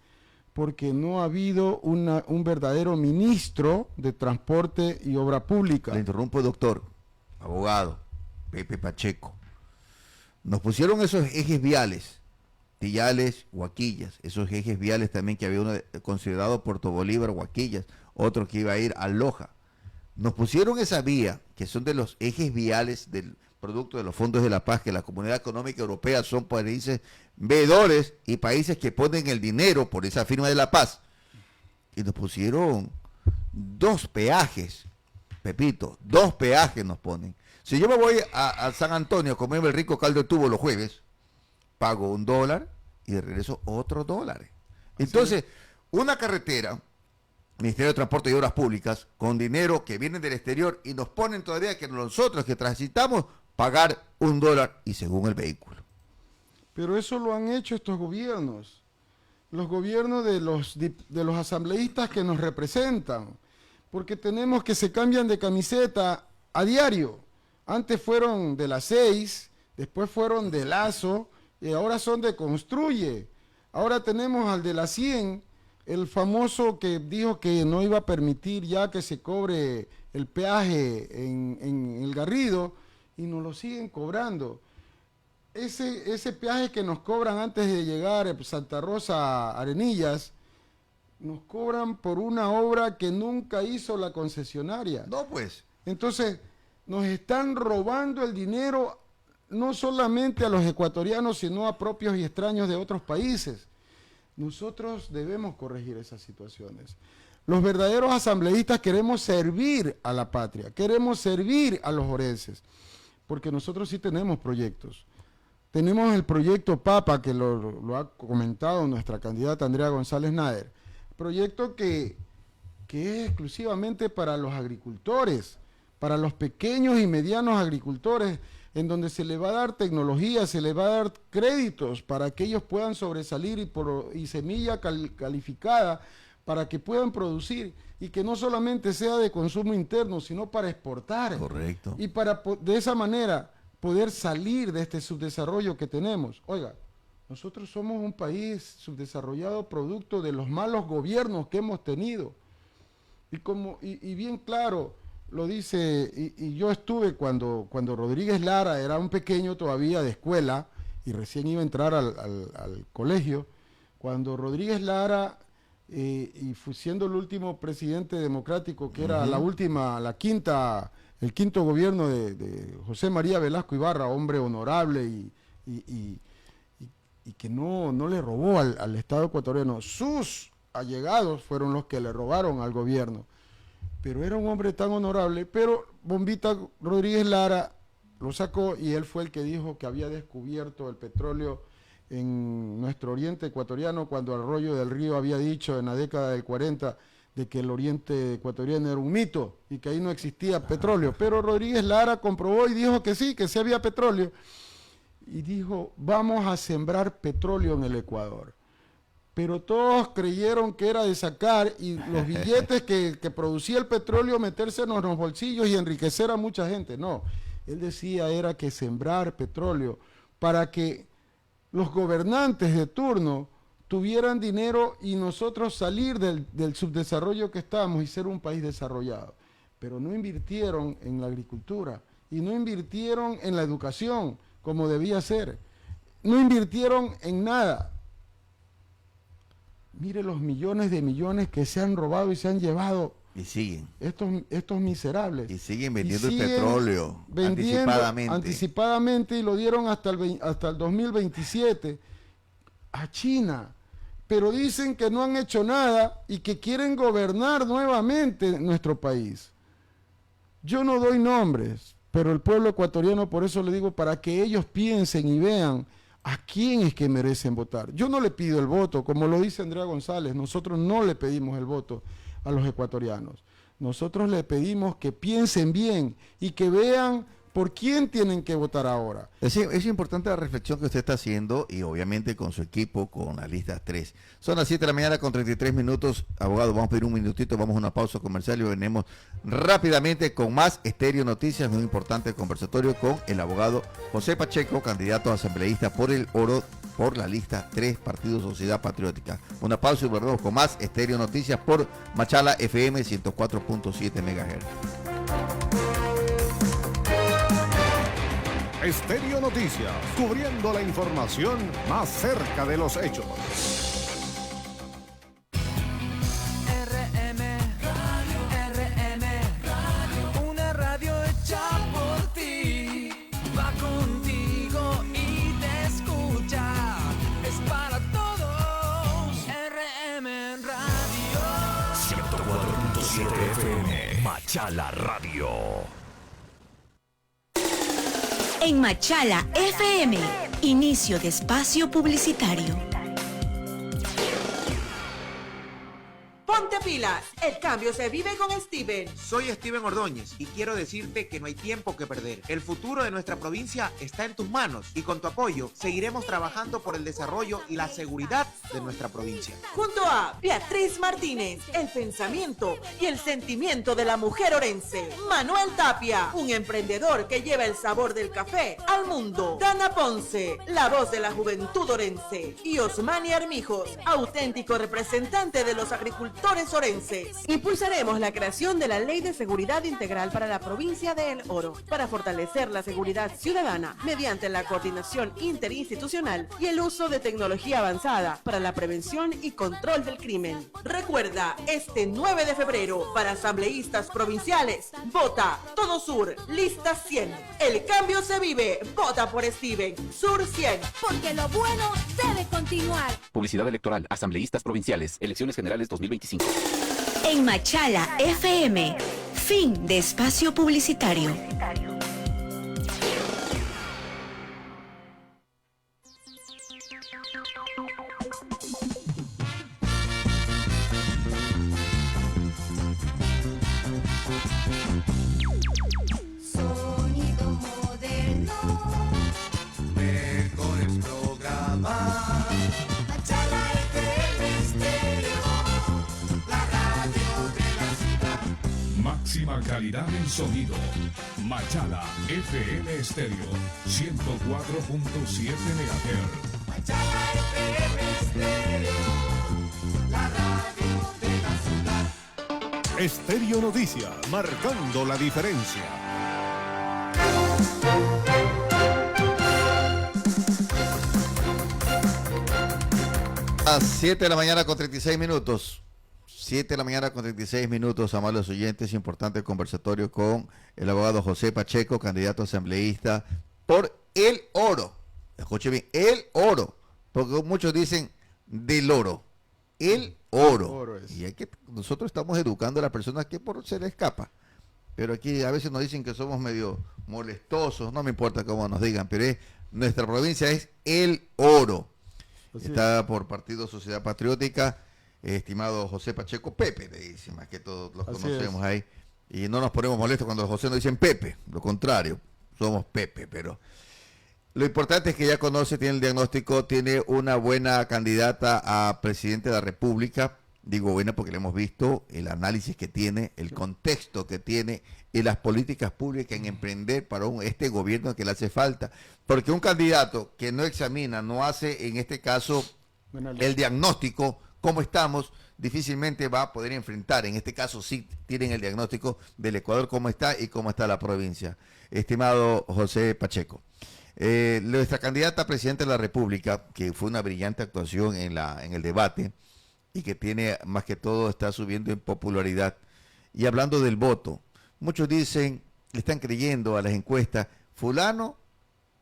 Porque no ha habido un verdadero ministro de Transporte y Obra Pública. Le interrumpo, doctor, abogado, Pepe Pacheco. Nos pusieron esos ejes viales, Tillales, Huaquillas, esos ejes viales también que había uno considerado Puerto Bolívar, Huaquillas, otro que iba a ir a Loja. Nos pusieron esa vía, que son de los ejes viales del producto de los fondos de La Paz, que la Comunidad Económica Europea son países veedores y países que ponen el dinero por esa firma de La Paz. Y nos pusieron 2 peajes, Pepito, 2 peajes nos ponen. Si yo me voy a San Antonio a comerme el rico caldo de tubo los jueves, pago $1 y de regreso otro $1. Entonces, una carretera, Ministerio de Transporte y Obras Públicas, con dinero que viene del exterior y nos ponen todavía que nosotros que transitamos pagar $1 y según el vehículo. Pero eso lo han hecho estos gobiernos, los gobiernos de los asambleístas que nos representan, porque tenemos que se cambian de camiseta a diario. Antes fueron de las 6, después fueron de Lazo y ahora son de Construye. Ahora tenemos al de las 100, el famoso que dijo que no iba a permitir ya que se cobre el peaje en el Garrido y nos lo siguen cobrando. Ese peaje que nos cobran antes de llegar a Santa Rosa, Arenillas, nos cobran por una obra que nunca hizo la concesionaria. No, pues. Entonces, nos están robando el dinero no solamente a los ecuatorianos, sino a propios y extraños de otros países. Nosotros debemos corregir esas situaciones. Los verdaderos asambleístas queremos servir a la patria, queremos servir a los orenses, porque nosotros sí tenemos proyectos. Tenemos el proyecto Papa, que lo ha comentado nuestra candidata Andrea González Nader, proyecto que es exclusivamente para los agricultores, para los pequeños y medianos agricultores, en donde se les va a dar tecnología, se les va a dar créditos para que ellos puedan sobresalir y semilla calificada para que puedan producir y que no solamente sea de consumo interno, sino para exportar. Correcto. Y para de esa manera poder salir de este subdesarrollo que tenemos. Oiga, nosotros somos un país subdesarrollado producto de los malos gobiernos que hemos tenido. Y bien claro, lo dice, y yo estuve cuando Rodríguez Lara era un pequeño todavía de escuela y recién iba a entrar al colegio, cuando Rodríguez Lara, y fue siendo el último presidente democrático, que era el quinto gobierno de José María Velasco Ibarra, hombre honorable y que no le robó al Estado ecuatoriano. Sus allegados fueron los que le robaron al gobierno. Pero era un hombre tan honorable, pero Bombita Rodríguez Lara lo sacó y él fue el que dijo que había descubierto el petróleo en nuestro oriente ecuatoriano, cuando Arroyo del Río había dicho en la década del 40 de que el oriente ecuatoriano era un mito y que ahí no existía petróleo. Pero Rodríguez Lara comprobó y dijo que sí había petróleo. Y dijo, vamos a sembrar petróleo en el Ecuador. Pero todos creyeron que era de sacar y los billetes que producía el petróleo meterse en los bolsillos y enriquecer a mucha gente. No, él decía era que sembrar petróleo para que los gobernantes de turno tuvieran dinero y nosotros salir del subdesarrollo que estábamos y ser un país desarrollado. Pero no invirtieron en la agricultura y no invirtieron en la educación como debía ser. No invirtieron en nada. Mire los millones de millones que se han robado y se han llevado. Y siguen. Estos miserables. Y siguen vendiendo el petróleo anticipadamente y lo dieron hasta el 2027 a China. Pero dicen que no han hecho nada y que quieren gobernar nuevamente nuestro país. Yo no doy nombres, pero el pueblo ecuatoriano, por eso le digo, para que ellos piensen y vean a quién es que merecen votar. Yo no le pido el voto, como lo dice Andrea González, nosotros no le pedimos el voto a los ecuatorianos. Nosotros le pedimos que piensen bien y que vean por quién tienen que votar ahora. Es importante la reflexión que usted está haciendo y obviamente con su equipo, con la lista 3. Son las 7 de la mañana con 33 minutos. Abogado, vamos a pedir un minutito, vamos a una pausa comercial y venimos rápidamente con más Estéreo Noticias, un importante conversatorio con el abogado José Pacheco, candidato a asambleísta por el Oro, por la lista 3, Partido Sociedad Patriótica. Una pausa y volvemos con más Estéreo Noticias por Machala FM 104.7 MHz. Estéreo Noticias, cubriendo la información más cerca de los hechos. RM Radio, una radio hecha por ti. Va contigo y te escucha. Es para todos. RM Radio 104.7 FM, Machala Radio. En Machala FM, inicio de espacio publicitario. Ponte pilas, el cambio se vive con Steven. Soy Steven Ordóñez y quiero decirte que no hay tiempo que perder. El futuro de nuestra provincia está en tus manos y con tu apoyo seguiremos trabajando por el desarrollo y la seguridad de nuestra provincia. Junto a Beatriz Martínez, el pensamiento y el sentimiento de la mujer orense. Manuel Tapia, un emprendedor que lleva el sabor del café al mundo. Dana Ponce, la voz de la juventud orense. Y Osmani Armijos, auténtico representante de los agricultores orenses. Impulsaremos la creación de la Ley de Seguridad Integral para la provincia de El Oro, para fortalecer la seguridad ciudadana mediante la coordinación interinstitucional y el uso de tecnología avanzada para la prevención y control del crimen. Recuerda, este 9 de febrero, para asambleístas provinciales, vota Todo Sur, lista 100. El cambio se vive, vota por Steven, Sur 100. Porque lo bueno debe continuar. Publicidad electoral, asambleístas provinciales, elecciones generales 2025. En Machala FM, fin de espacio publicitario. Sonido moderno, mejores programas. Machala FM Estéreo, la radio de la ciudad. Máxima calidad en sonido. Machala FM Estéreo 104.7 MHz. Machala FM Estéreo, la radio de la ciudad. Estéreo Noticias, marcando la diferencia. A las 7 de la mañana con 36 minutos. 7 de la mañana con 36 minutos, amables oyentes, importante conversatorio con el abogado José Pacheco, candidato asambleísta por El Oro. Escuche bien, El Oro, porque muchos dicen del oro. El Oro. Y hay que, nosotros estamos educando a las personas que por se les escapa. Pero aquí a veces nos dicen que somos medio molestosos, no me importa cómo nos digan, pero nuestra provincia es El Oro. Está por Partido Sociedad Patriótica, estimado José Pacheco, Pepe, le dicen, más que todos los conocemos ahí. Y no nos ponemos molestos cuando José nos dicen Pepe, lo contrario, somos Pepe, pero lo importante es que ya conoce, tiene el diagnóstico, tiene una buena candidata a presidente de la República. Digo buena porque le hemos visto el análisis que tiene, el contexto que tiene y las políticas públicas en emprender para este gobierno que le hace falta. Porque un candidato que no examina, no hace en este caso el diagnóstico, cómo estamos, difícilmente va a poder enfrentar. En este caso sí tienen el diagnóstico del Ecuador, cómo está y cómo está la provincia. Estimado José Pacheco, nuestra candidata a presidente de la República, que fue una brillante actuación en el debate, y que tiene, más que todo, está subiendo en popularidad. Y hablando del voto, muchos dicen, le están creyendo a las encuestas, fulano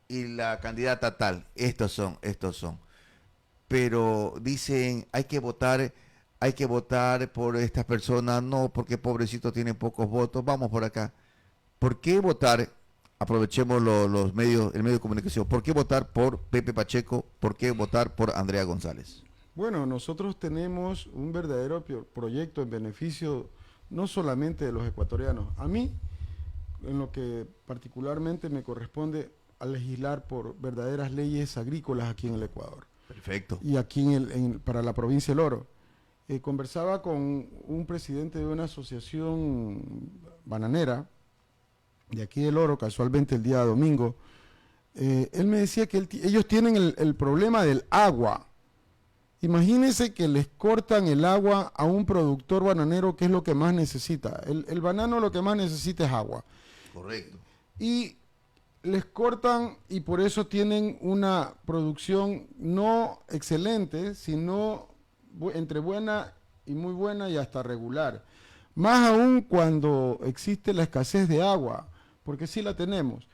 y la candidata tal, estos son. Pero dicen, hay que votar por estas personas, no, porque pobrecitos tienen pocos votos, vamos por acá. ¿Por qué votar? Aprovechemos los medios, el medio de comunicación. ¿Por qué votar por Pepe Pacheco? ¿Por qué votar por Andrea González? Bueno, nosotros tenemos un verdadero proyecto en beneficio no solamente de los ecuatorianos. A mí, en lo que particularmente me corresponde a legislar por verdaderas leyes agrícolas aquí en el Ecuador. Perfecto. Y aquí para la provincia del Oro. Conversaba con un presidente de una asociación bananera de aquí del Oro, casualmente el día domingo. Él me decía que ellos tienen el problema del agua. Imagínense que les cortan el agua a un productor bananero, que es lo que más necesita. El banano lo que más necesita es agua. Correcto. Y les cortan y por eso tienen una producción no excelente, sino entre buena y muy buena y hasta regular. Más aún cuando existe la escasez de agua, porque sí la tenemos,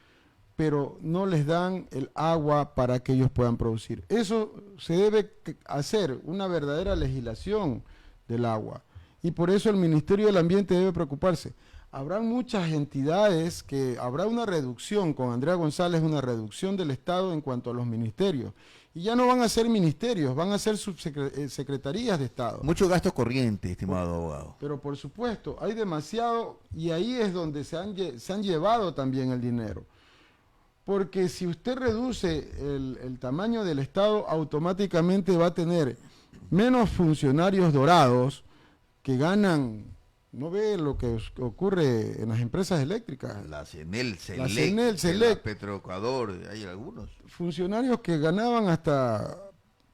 pero no les dan el agua para que ellos puedan producir. Eso se debe hacer, una verdadera legislación del agua. Y por eso el Ministerio del Ambiente debe preocuparse. Habrán muchas entidades que habrá una reducción, con Andrea González, una reducción del Estado en cuanto a los ministerios. Y ya no van a ser ministerios, van a ser secretarías de Estado. Mucho gasto corriente, estimado abogado. Pero por supuesto, hay demasiado, y ahí es donde se han llevado también el dinero. Porque si usted reduce el tamaño del Estado, automáticamente va a tener menos funcionarios dorados que ganan. ¿No ve lo que ocurre en las empresas eléctricas? La CENEL, CELEC, Petroecuador, hay algunos. Funcionarios que ganaban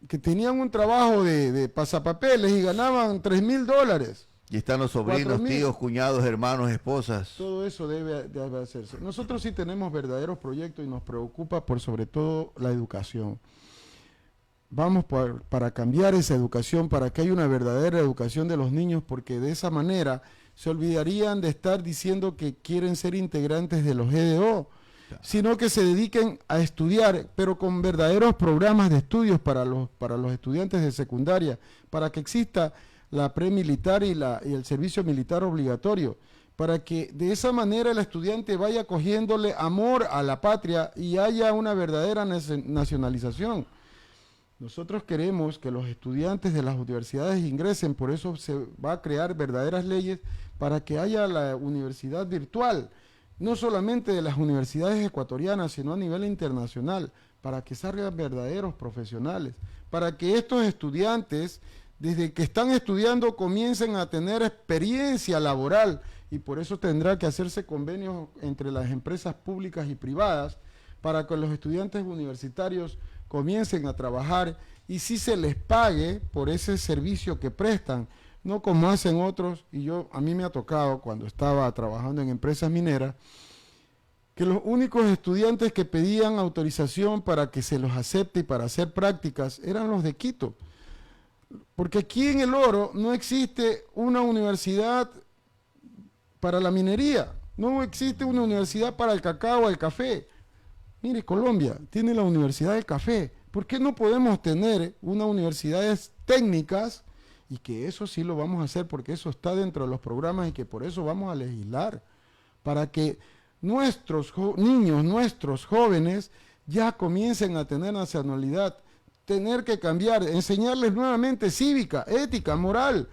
que tenían un trabajo de pasapapeles y ganaban $3,000. Y están los sobrinos, tíos, cuñados, hermanos, esposas. Todo eso debe hacerse. Nosotros sí tenemos verdaderos proyectos y nos preocupa por sobre todo la educación. Vamos para cambiar esa educación, para que haya una verdadera educación de los niños, porque de esa manera se olvidarían de estar diciendo que quieren ser integrantes de los GDO, sino que se dediquen a estudiar, pero con verdaderos programas de estudios para los estudiantes de secundaria, para que exista la premilitar y el servicio militar obligatorio, para que de esa manera el estudiante vaya cogiéndole amor a la patria y haya una verdadera nacionalización. Nosotros queremos que los estudiantes de las universidades ingresen, por eso se va a crear verdaderas leyes para que haya la universidad virtual, no solamente de las universidades ecuatorianas, sino a nivel internacional, para que salgan verdaderos profesionales, para que estos estudiantes, desde que están estudiando, comiencen a tener experiencia laboral, y por eso tendrá que hacerse convenios entre las empresas públicas y privadas, para que los estudiantes universitarios comiencen a trabajar y sí se les pague por ese servicio que prestan, no como hacen otros. Y a mí me ha tocado, cuando estaba trabajando en empresas mineras, que los únicos estudiantes que pedían autorización para que se los acepte y para hacer prácticas eran los de Quito. Porque aquí en el Oro no existe una universidad para la minería, no existe una universidad para el cacao o el café. Mire, Colombia tiene la Universidad del Café. ¿Por qué no podemos tener unas universidades técnicas? Y que eso sí lo vamos a hacer, porque eso está dentro de los programas y que por eso vamos a legislar, para que nuestros niños, nuestros jóvenes ya comiencen a tener nacionalidad. tener que cambiar, enseñarles nuevamente cívica, ética, moral,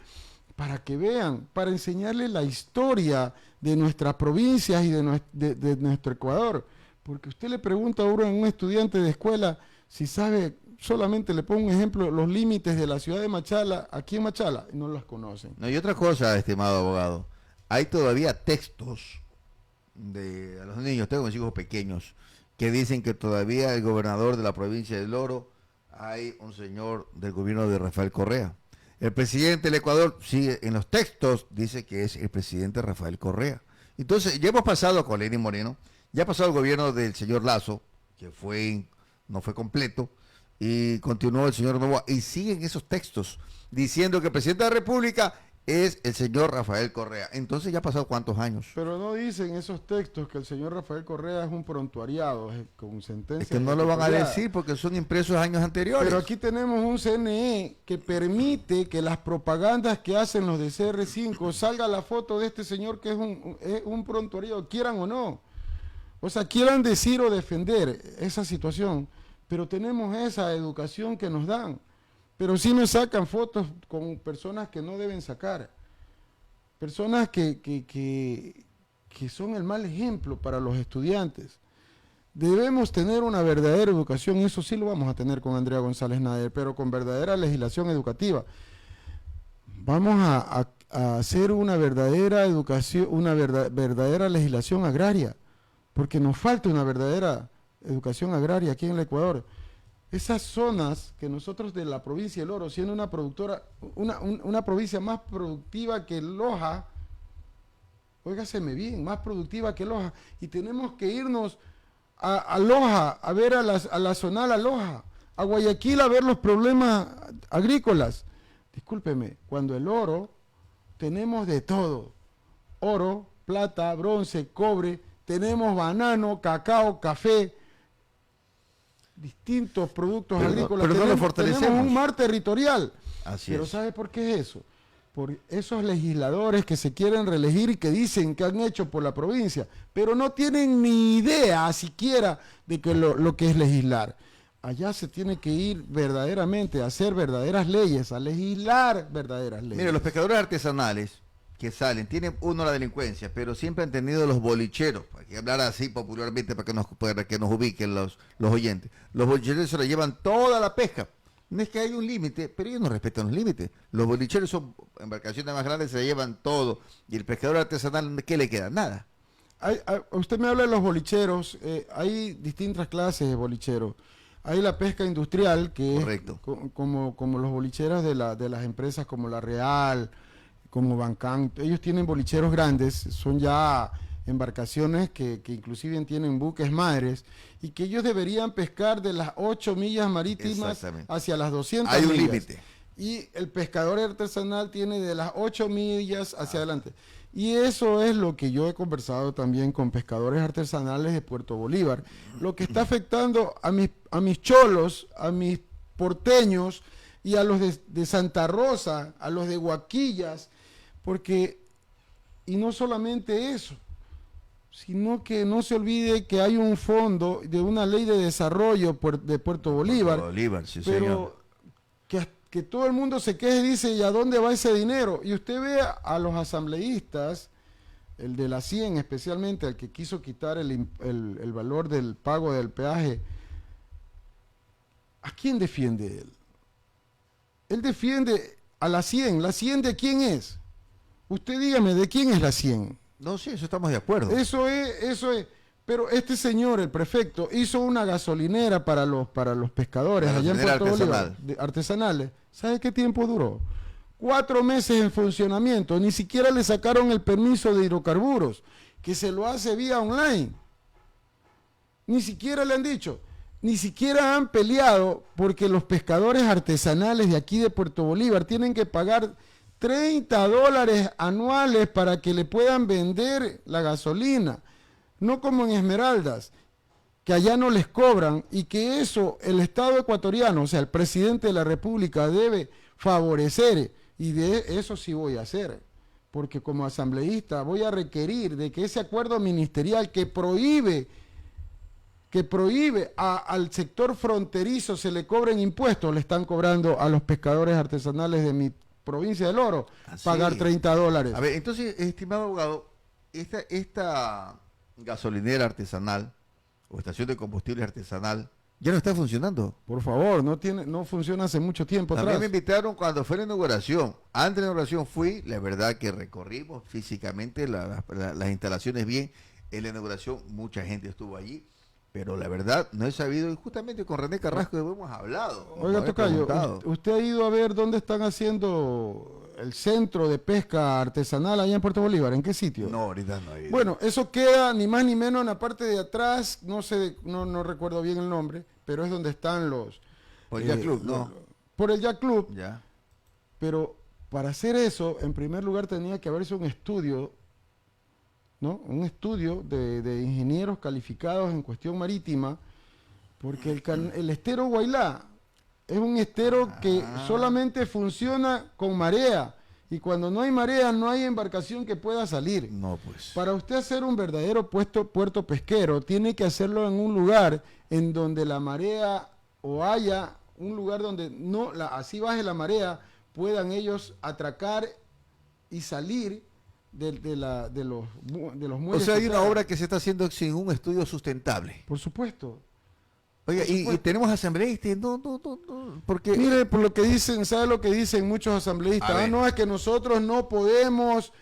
para que vean, para enseñarles la historia de nuestras provincias y de nuestro Ecuador. Porque usted le pregunta ahora a un estudiante de escuela si sabe, solamente le pongo un ejemplo, los límites de la ciudad de Machala, aquí en Machala, y no las conocen. No, y otra cosa, estimado abogado, hay todavía textos a los niños, tengo mis hijos pequeños, que dicen que todavía el gobernador de la provincia del Oro hay un señor del gobierno de Rafael Correa. El presidente del Ecuador sigue en los textos, dice que es el presidente Rafael Correa. Entonces, ya hemos pasado con Lenín Moreno, ya ha pasado el gobierno del señor Lazo, que no fue completo, y continuó el señor Novoa, y siguen esos textos diciendo que el presidente de la República es el señor Rafael Correa. Entonces ya ha pasado cuántos años. Pero no dicen esos textos que el señor Rafael Correa es un prontuariado, con sentencia. Es que no lo van a decir porque son impresos años anteriores. Pero aquí tenemos un CNE que permite que las propagandas que hacen los de CR5 salga la foto de este señor que es un prontuariado, quieran o no. O sea, quieran decir o defender esa situación, pero tenemos esa educación que nos dan. Pero sí me sacan fotos con personas que no deben sacar. Personas que son el mal ejemplo para los estudiantes. Debemos tener una verdadera educación, eso sí lo vamos a tener con Andrea González Nader, pero con verdadera legislación educativa. Vamos a hacer una verdadera educación, una verdadera legislación agraria, porque nos falta una verdadera educación agraria aquí en el Ecuador. Esas zonas que nosotros de la provincia del Oro, siendo una productora, una provincia más productiva que Loja, óigaseme bien, más productiva que Loja, y tenemos que irnos a Loja, a ver a la zonal a Loja, a Guayaquil a ver los problemas agrícolas. Discúlpeme, cuando el Oro tenemos de todo, oro, plata, bronce, cobre, tenemos banano, cacao, café, distintos productos agrícolas. Pero no lo fortalecemos. Tenemos un mar territorial. Así pero es. ¿sabe por qué es eso? Por esos legisladores que se quieren reelegir y que dicen que han hecho por la provincia, pero no tienen ni idea siquiera de que lo que es legislar. Allá se tiene que ir verdaderamente a hacer verdaderas leyes, a legislar verdaderas leyes. Mire, los pescadores artesanales que salen, tienen la delincuencia, pero siempre han tenido los bolicheros, para que hablar así popularmente para que nos ubiquen los oyentes. Los bolicheros se lo llevan toda la pesca. No es que hay un límite, pero ellos no respetan los límites. Los bolicheros son embarcaciones más grandes, se llevan todo. Y el pescador artesanal, ¿qué le queda? Nada. Usted me habla de los bolicheros, hay distintas clases de bolicheros. Hay la pesca industrial, que correcto, es como los bolicheros de las empresas como La Real, como Bancán. Ellos tienen bolicheros grandes, son ya embarcaciones que inclusive tienen buques madres, y que ellos deberían pescar de las 8 millas marítimas hacia las 200 millas. Hay un límite. límite. Y el pescador artesanal tiene de las 8 millas hacia adelante. Y eso es lo que yo he conversado también con pescadores artesanales de Puerto Bolívar. Lo que está afectando a mis cholos, a mis porteños y a los de Santa Rosa, a los de Huaquillas, porque, y no solamente eso, sino que no se olvide que hay un fondo de una ley de desarrollo de Puerto Bolívar, sí, pero que todo el mundo se queje y dice, ¿y a dónde va ese dinero? Y usted ve a los asambleístas, el de la 100 especialmente, el que quiso quitar el valor del pago del peaje, ¿a quién defiende él? Él defiende a la 100. ¿La 100 de quién es? Usted dígame, ¿de quién es la 100? No, sí, eso estamos de acuerdo. Eso es. Pero este señor, el prefecto, hizo una gasolinera para los pescadores allá en Puerto Bolívar, artesanales. ¿Sabe qué tiempo duró? 4 meses en funcionamiento. Ni siquiera le sacaron el permiso de hidrocarburos, que se lo hace vía online. Ni siquiera le han dicho. Ni siquiera han peleado porque los pescadores artesanales de aquí de Puerto Bolívar tienen que pagar $30 anuales para que le puedan vender la gasolina. No como en Esmeraldas, que allá no les cobran, y que eso el Estado ecuatoriano, o sea, el presidente de la República debe favorecer, y de eso sí voy a hacer, porque como asambleísta voy a requerir de que ese acuerdo ministerial que prohíbe que prohíbe al sector fronterizo se le cobren impuestos, le están cobrando a los pescadores artesanales de mi provincia del Oro pagar $30. A ver, entonces, estimado abogado, esta gasolinera artesanal o estación de combustible artesanal ya no está funcionando. Por favor, no funciona hace mucho tiempo También atrás. me invitaron cuando fue la inauguración. Antes de la inauguración fui, la verdad que recorrimos físicamente las instalaciones bien. En la inauguración mucha gente estuvo allí, pero la verdad no he sabido, y justamente con René Carrasco hemos hablado. Oiga, tocayo, ¿usted ha ido a ver dónde están haciendo el centro de pesca artesanal allá en Puerto Bolívar? ¿En qué sitio? No, ahorita no he ido. Bueno, eso queda ni más ni menos en la parte de atrás, no sé, no recuerdo bien el nombre, pero es donde están los... Por el Yacht Club, ¿no? Por el Yacht Club. Ya. Pero para hacer eso, en primer lugar tenía que haberse un estudio, ¿no? Un estudio de ingenieros calificados en cuestión marítima, porque el estero Guailá es un estero que solamente funciona con marea, y cuando no hay marea no hay embarcación que pueda salir. No, pues. Para usted hacer un verdadero puerto pesquero, tiene que hacerlo en un lugar en donde la marea, o haya un lugar donde así baje la marea, puedan ellos atracar y salir de los muelles. O sea, hay una sociales. obra que se está haciendo sin un estudio sustentable. Por supuesto. Oiga, y tenemos asambleístas, no, porque... Mire, por lo que dicen, ¿sabe lo que dicen muchos asambleístas? No, es que nosotros no podemos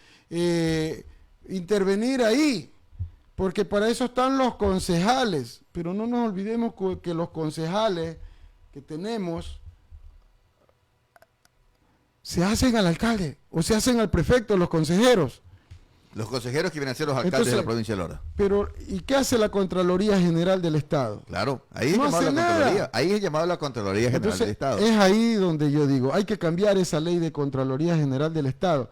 intervenir ahí, porque para eso están los concejales, pero no nos olvidemos que los concejales que tenemos se hacen al alcalde, o se hacen al prefecto, los consejeros. Los consejeros que vienen a ser los alcaldes de la provincia de Lora. Pero, ¿y qué hace la Contraloría General del Estado? Claro, ahí es No llamado hace la nada. Contraloría. Ahí es llamado la Contraloría General Entonces, del Estado. es ahí donde yo digo, hay que cambiar esa ley de Contraloría General del Estado.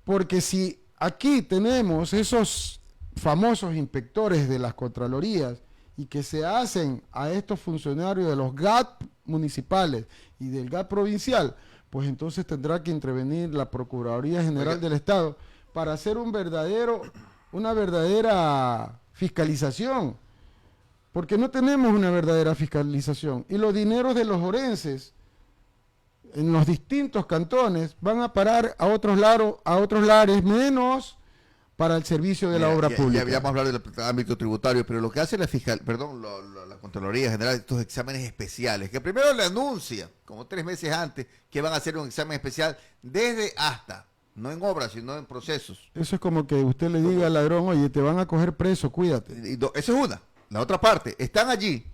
Porque si aquí tenemos esos famosos inspectores de las Contralorías y que se hacen a estos funcionarios de los GAT municipales y del GAT provincial, pues entonces tendrá que intervenir la Procuraduría General del Estado para hacer una verdadera fiscalización, porque no tenemos una verdadera fiscalización, y los dineros de los orenses en los distintos cantones van a parar a otros lares, menos para el servicio de la obra pública. Ya vamos a hablar del ámbito tributario, pero lo que hace la Contraloría General, estos exámenes especiales, que primero le anuncia, como 3 meses antes, que van a hacer un examen especial desde hasta, no en obras, sino en procesos. Eso es como que usted le diga al ladrón, oye, te van a coger preso, cuídate. Eso es una. La otra parte, están allí,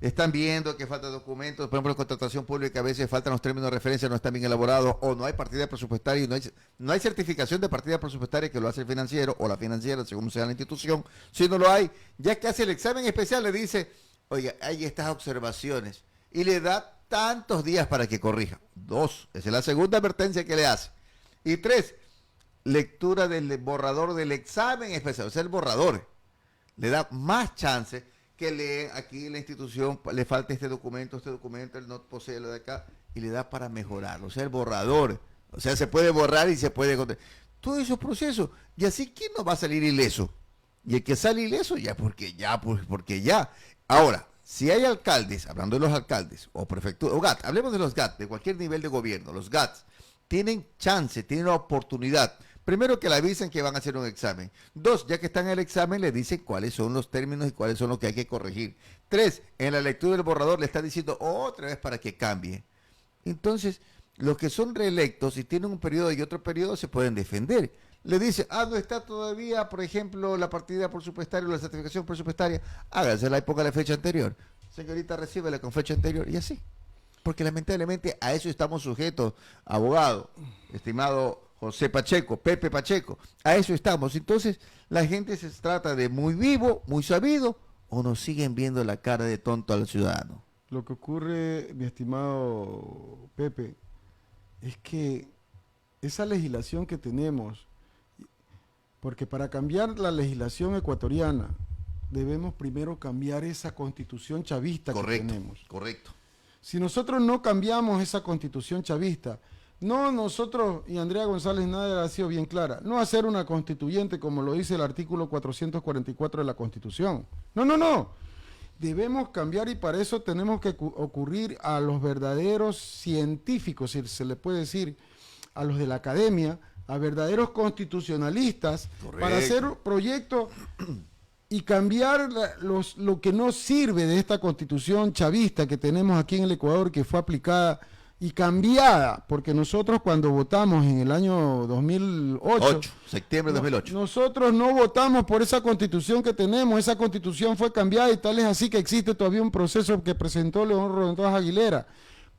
están viendo que faltan documentos, por ejemplo, en contratación pública a veces faltan los términos de referencia, no están bien elaborados, o no hay partida presupuestaria, y no hay certificación de partida presupuestaria que lo hace el financiero o la financiera, según sea la institución. Si no lo hay, ya que hace el examen especial, le dice, oiga, hay estas observaciones, y le da tantos días para que corrija. 2, esa es la segunda advertencia que le hace. Y 3, lectura del borrador del examen especial, o sea, el borrador. Le da más chance que leen aquí la institución, le falta este documento, él no posee lo de acá, y le da para mejorarlo. O sea, el borrador. O sea, se puede borrar y se puede... Todos esos procesos. Y así, ¿quién no va a salir ileso? Y el que sale ileso, porque ya. Ahora, si hay alcaldes, hablando de los alcaldes, o prefectura, o GAT, hablemos de los GAT, de cualquier nivel de gobierno, los GATs, tienen chance, tienen la oportunidad. Primero, que le avisen que van a hacer un examen. 2, ya que están en el examen, le dicen cuáles son los términos y cuáles son los que hay que corregir. 3, en la lectura del borrador le están diciendo otra vez para que cambie. Entonces, los que son reelectos y tienen un periodo y otro periodo se pueden defender. Le dice, no está todavía, por ejemplo, la partida presupuestaria o la certificación presupuestaria, hágasela y póngale fecha anterior. Señorita, recíbela con fecha anterior y así. Porque lamentablemente a eso estamos sujetos, abogado, estimado José Pacheco, Pepe Pacheco, a eso estamos. Entonces, la gente se trata de muy vivo, muy sabido, o nos siguen viendo la cara de tonto al ciudadano. Lo que ocurre, mi estimado Pepe, es que esa legislación que tenemos, porque para cambiar la legislación ecuatoriana, debemos primero cambiar esa constitución chavista que tenemos. Correcto. Si nosotros no cambiamos esa constitución chavista, no nosotros, y Andrea González Nader ha sido bien clara, no hacer una constituyente como lo dice el artículo 444 de la Constitución. No. debemos cambiar y para eso tenemos que ocurrir a los verdaderos científicos, si se le puede decir, a los de la academia, a verdaderos constitucionalistas, para hacer un proyecto y cambiar lo que no sirve de esta constitución chavista que tenemos aquí en el Ecuador, que fue aplicada y cambiada, porque nosotros cuando votamos en el año 2008, septiembre de 2008, nosotros no votamos por esa constitución que tenemos, esa constitución fue cambiada y tal es así que existe todavía un proceso que presentó León Rodríguez Aguilera,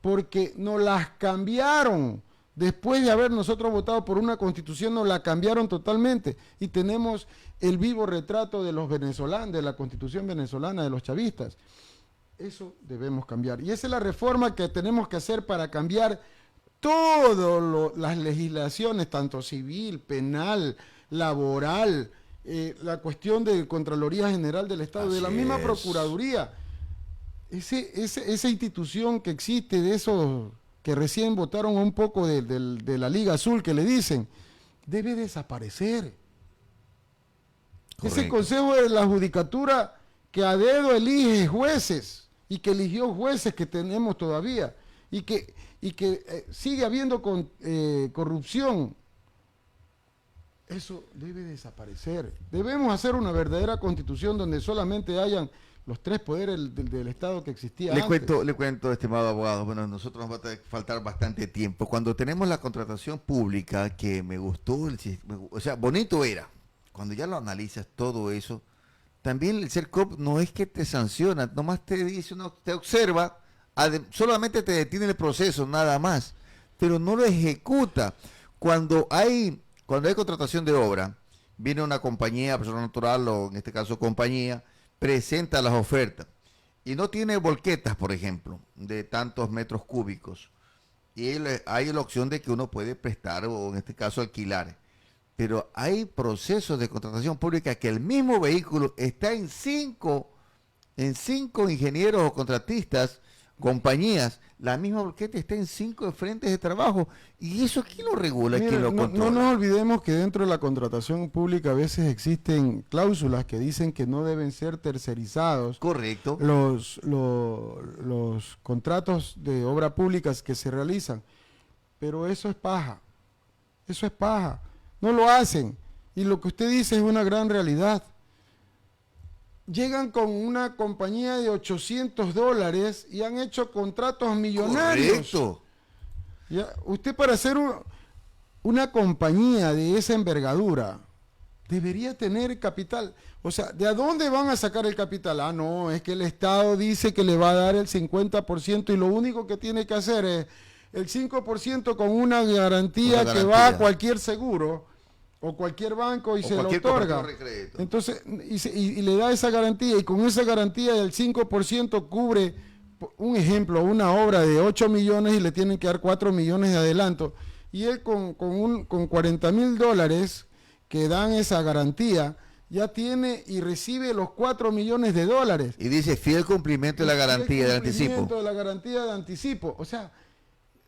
porque nos las cambiaron. Después de haber nosotros votado por una constitución, nos la cambiaron totalmente y tenemos el vivo retrato de los venezolanos, de la constitución venezolana, de los chavistas. Eso debemos cambiar. Y esa es la reforma que tenemos que hacer para cambiar todas las legislaciones, tanto civil, penal, laboral, la cuestión de Contraloría General del Estado, de la misma Procuraduría. Esa institución que existe de esos que recién votaron un poco de la Liga Azul, que le dicen, debe desaparecer. Ese Consejo de la Judicatura que a dedo elige jueces y que eligió jueces que tenemos todavía y que sigue habiendo corrupción, eso debe desaparecer. Debemos hacer una verdadera constitución donde solamente hayan los tres poderes del Estado que existía antes. Le cuento, estimado abogado, bueno, nosotros nos va a faltar bastante tiempo. Cuando tenemos la contratación pública, que me gustó, o sea, bonito era, cuando ya lo analizas todo eso, también el CERCOP no es que te sanciona, nomás te dice, te observa, solamente te detiene el proceso, nada más, pero no lo ejecuta. Cuando hay contratación de obra, viene una compañía, persona natural o en este caso compañía, presenta las ofertas y no tiene volquetas, por ejemplo, de tantos metros cúbicos, y hay la opción de que uno puede prestar o en este caso alquilar, pero hay procesos de contratación pública que el mismo vehículo está en cinco ingenieros o contratistas, compañías, la misma volqueta está en 5 frentes de trabajo, y eso ¿quién lo regula? Mira, ¿quién lo controla? No nos olvidemos que dentro de la contratación pública a veces existen cláusulas que dicen que no deben ser tercerizados. Correcto. Los contratos de obra públicas que se realizan, pero eso es paja, no lo hacen, y lo que usted dice es una gran realidad. Llegan con una compañía de $800 y han hecho contratos millonarios. Correcto. Ya, usted para hacer una compañía de esa envergadura debería tener capital. O sea, ¿de a dónde van a sacar el capital? Ah, no, es que el Estado dice que le va a dar el 50% y lo único que tiene que hacer es el 5% con una garantía que va a cualquier seguro o cualquier banco y se lo otorga. Entonces, y le da esa garantía, y con esa garantía del 5% cubre, un ejemplo, una obra de 8 millones y le tienen que dar 4 millones de adelanto. Y él con $40,000 que dan esa garantía, ya tiene y recibe los 4 millones de dólares. Y dice fiel cumplimiento de la garantía de anticipo. Cumplimiento de la garantía de anticipo. O sea,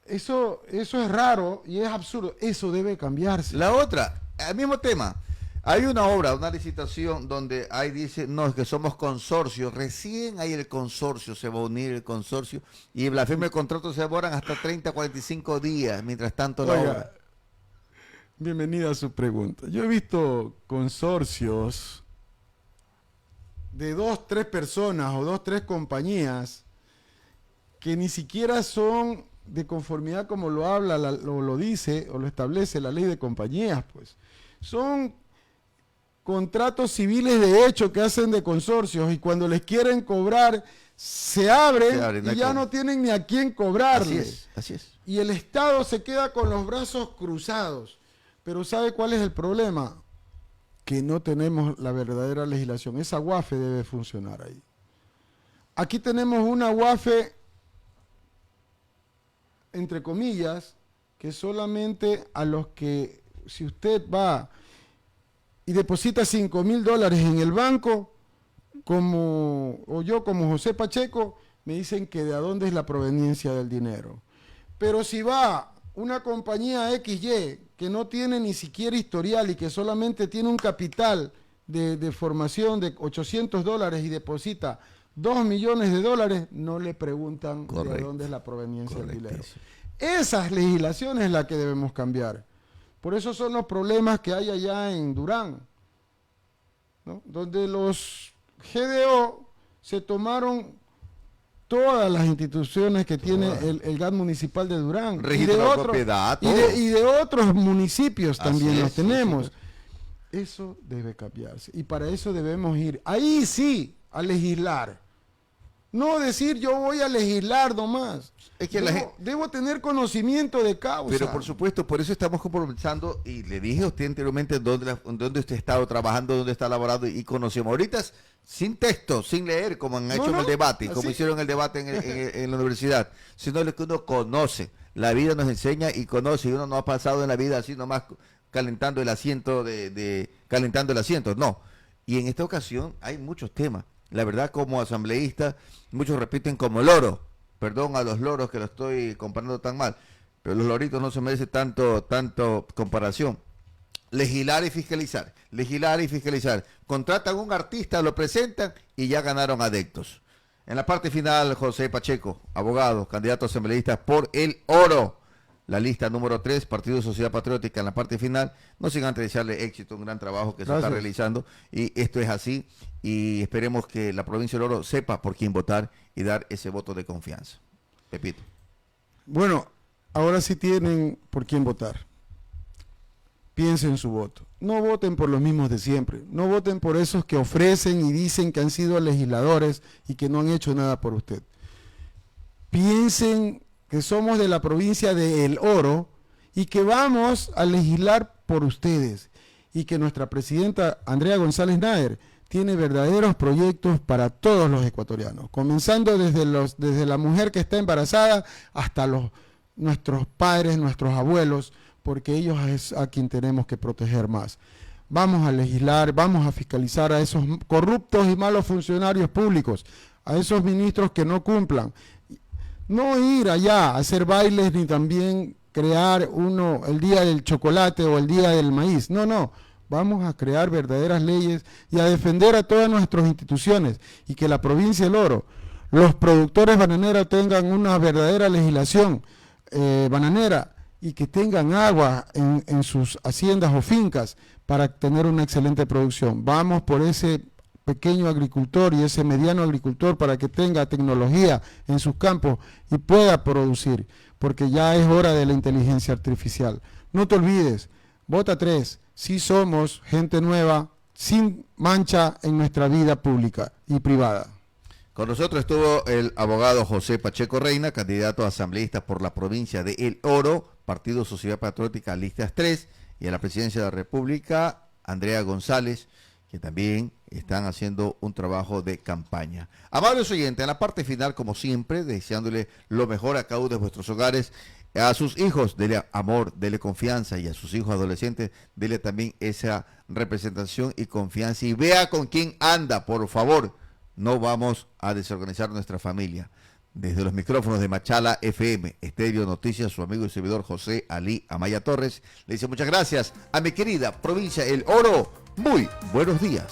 eso es raro y es absurdo. Eso debe cambiarse. La otra, el mismo tema, hay una obra, una licitación donde ahí dice, no, es que somos consorcios, recién ahí el consorcio, se va a unir el consorcio, y la firma de contrato se demoran hasta 30, 45 días, mientras tanto la obra. Bienvenida a su pregunta. Yo he visto consorcios de 2, 3 personas o 2, 3 compañías que ni siquiera son de conformidad como lo habla, lo dice o lo establece la ley de compañías, pues. Son contratos civiles de hecho que hacen de consorcios, y cuando les quieren cobrar se abren y ya no tienen ni a quién cobrarle. Así es. Y el Estado se queda con los brazos cruzados. Pero ¿sabe cuál es el problema? Que no tenemos la verdadera legislación. Esa UAFE debe funcionar ahí. Aquí tenemos una UAFE, entre comillas, que solamente a los que, si usted va y deposita $5,000 en el banco, yo como José Pacheco, me dicen que de a dónde es la proveniencia del dinero. Pero si va una compañía XY que no tiene ni siquiera historial y que solamente tiene un capital de formación de $800 y deposita 2 millones de dólares, no le preguntan de dónde es la proveniencia del dinero. Esas legislaciones es la que debemos cambiar. Por eso son los problemas que hay allá en Durán, ¿no? Donde los GDO se tomaron todas las instituciones que tiene el GAT municipal de Durán y de otros municipios también los tenemos. Eso debe cambiarse y para eso debemos ir ahí sí a legislar, no decir yo voy a legislar nomás. Es que debo tener conocimiento de causa. Pero por supuesto, por eso estamos conversando y le dije a usted anteriormente dónde usted ha estado trabajando, dónde está laborando y conocemos. Ahorita sin texto, sin leer, como han hecho en el debate, como hicieron el debate en la universidad, sino lo que uno conoce. La vida nos enseña y conoce, y uno no ha pasado en la vida así nomás calentando el asiento, calentando el asiento, no. Y en esta ocasión hay muchos temas. La verdad, como asambleísta, muchos repiten como loro. Perdón a los loros que lo estoy comparando tan mal, pero los loritos no se merecen tanto comparación. Legislar y fiscalizar, legislar y fiscalizar. Contratan a un artista, lo presentan y ya ganaron adeptos. En la parte final, José Pacheco, abogado, candidato asambleísta por el oro. La lista número 3, Partido Sociedad Patriótica, en la parte final. No sin antes desearle éxito, un gran trabajo que se está realizando. Y esto es así. Y esperemos que la provincia del Oro sepa por quién votar y dar ese voto de confianza. Pepito. Bueno, ahora sí tienen por quién votar. Piensen su voto. No voten por los mismos de siempre. No voten por esos que ofrecen y dicen que han sido legisladores y que no han hecho nada por usted. Piensen que somos de la provincia de El Oro y que vamos a legislar por ustedes y que nuestra presidenta Andrea González Naer tiene verdaderos proyectos para todos los ecuatorianos, comenzando desde la mujer que está embarazada hasta nuestros padres, nuestros abuelos, porque ellos es a quien tenemos que proteger más. Vamos a legislar, vamos a fiscalizar a esos corruptos y malos funcionarios públicos, a esos ministros que no cumplan. No ir allá a hacer bailes ni también crear el día del chocolate o el día del maíz. No. Vamos a crear verdaderas leyes y a defender a todas nuestras instituciones y que la provincia del Oro, los productores bananeros tengan una verdadera legislación bananera y que tengan agua en sus haciendas o fincas para tener una excelente producción. Vamos por ese pequeño agricultor y ese mediano agricultor para que tenga tecnología en sus campos y pueda producir, porque ya es hora de la inteligencia artificial. No te olvides, vota 3, si somos gente nueva, sin mancha en nuestra vida pública y privada. Con nosotros estuvo el abogado José Pacheco Reina, candidato a asambleísta por la provincia de El Oro, Partido Sociedad Patriótica, listas 3, y a la presidencia de la República, Andrea González, que también están haciendo un trabajo de campaña. Amables oyentes, en la parte final, como siempre, deseándole lo mejor a cada uno de vuestros hogares. A sus hijos, dele amor, dele confianza, y a sus hijos adolescentes, dele también esa representación y confianza. Y vea con quién anda, por favor. No vamos a desorganizar nuestra familia. Desde los micrófonos de Machala FM, Estéreo Noticias, su amigo y servidor José Ali Amaya Torres, le dice muchas gracias a mi querida provincia El Oro. Muy buenos días.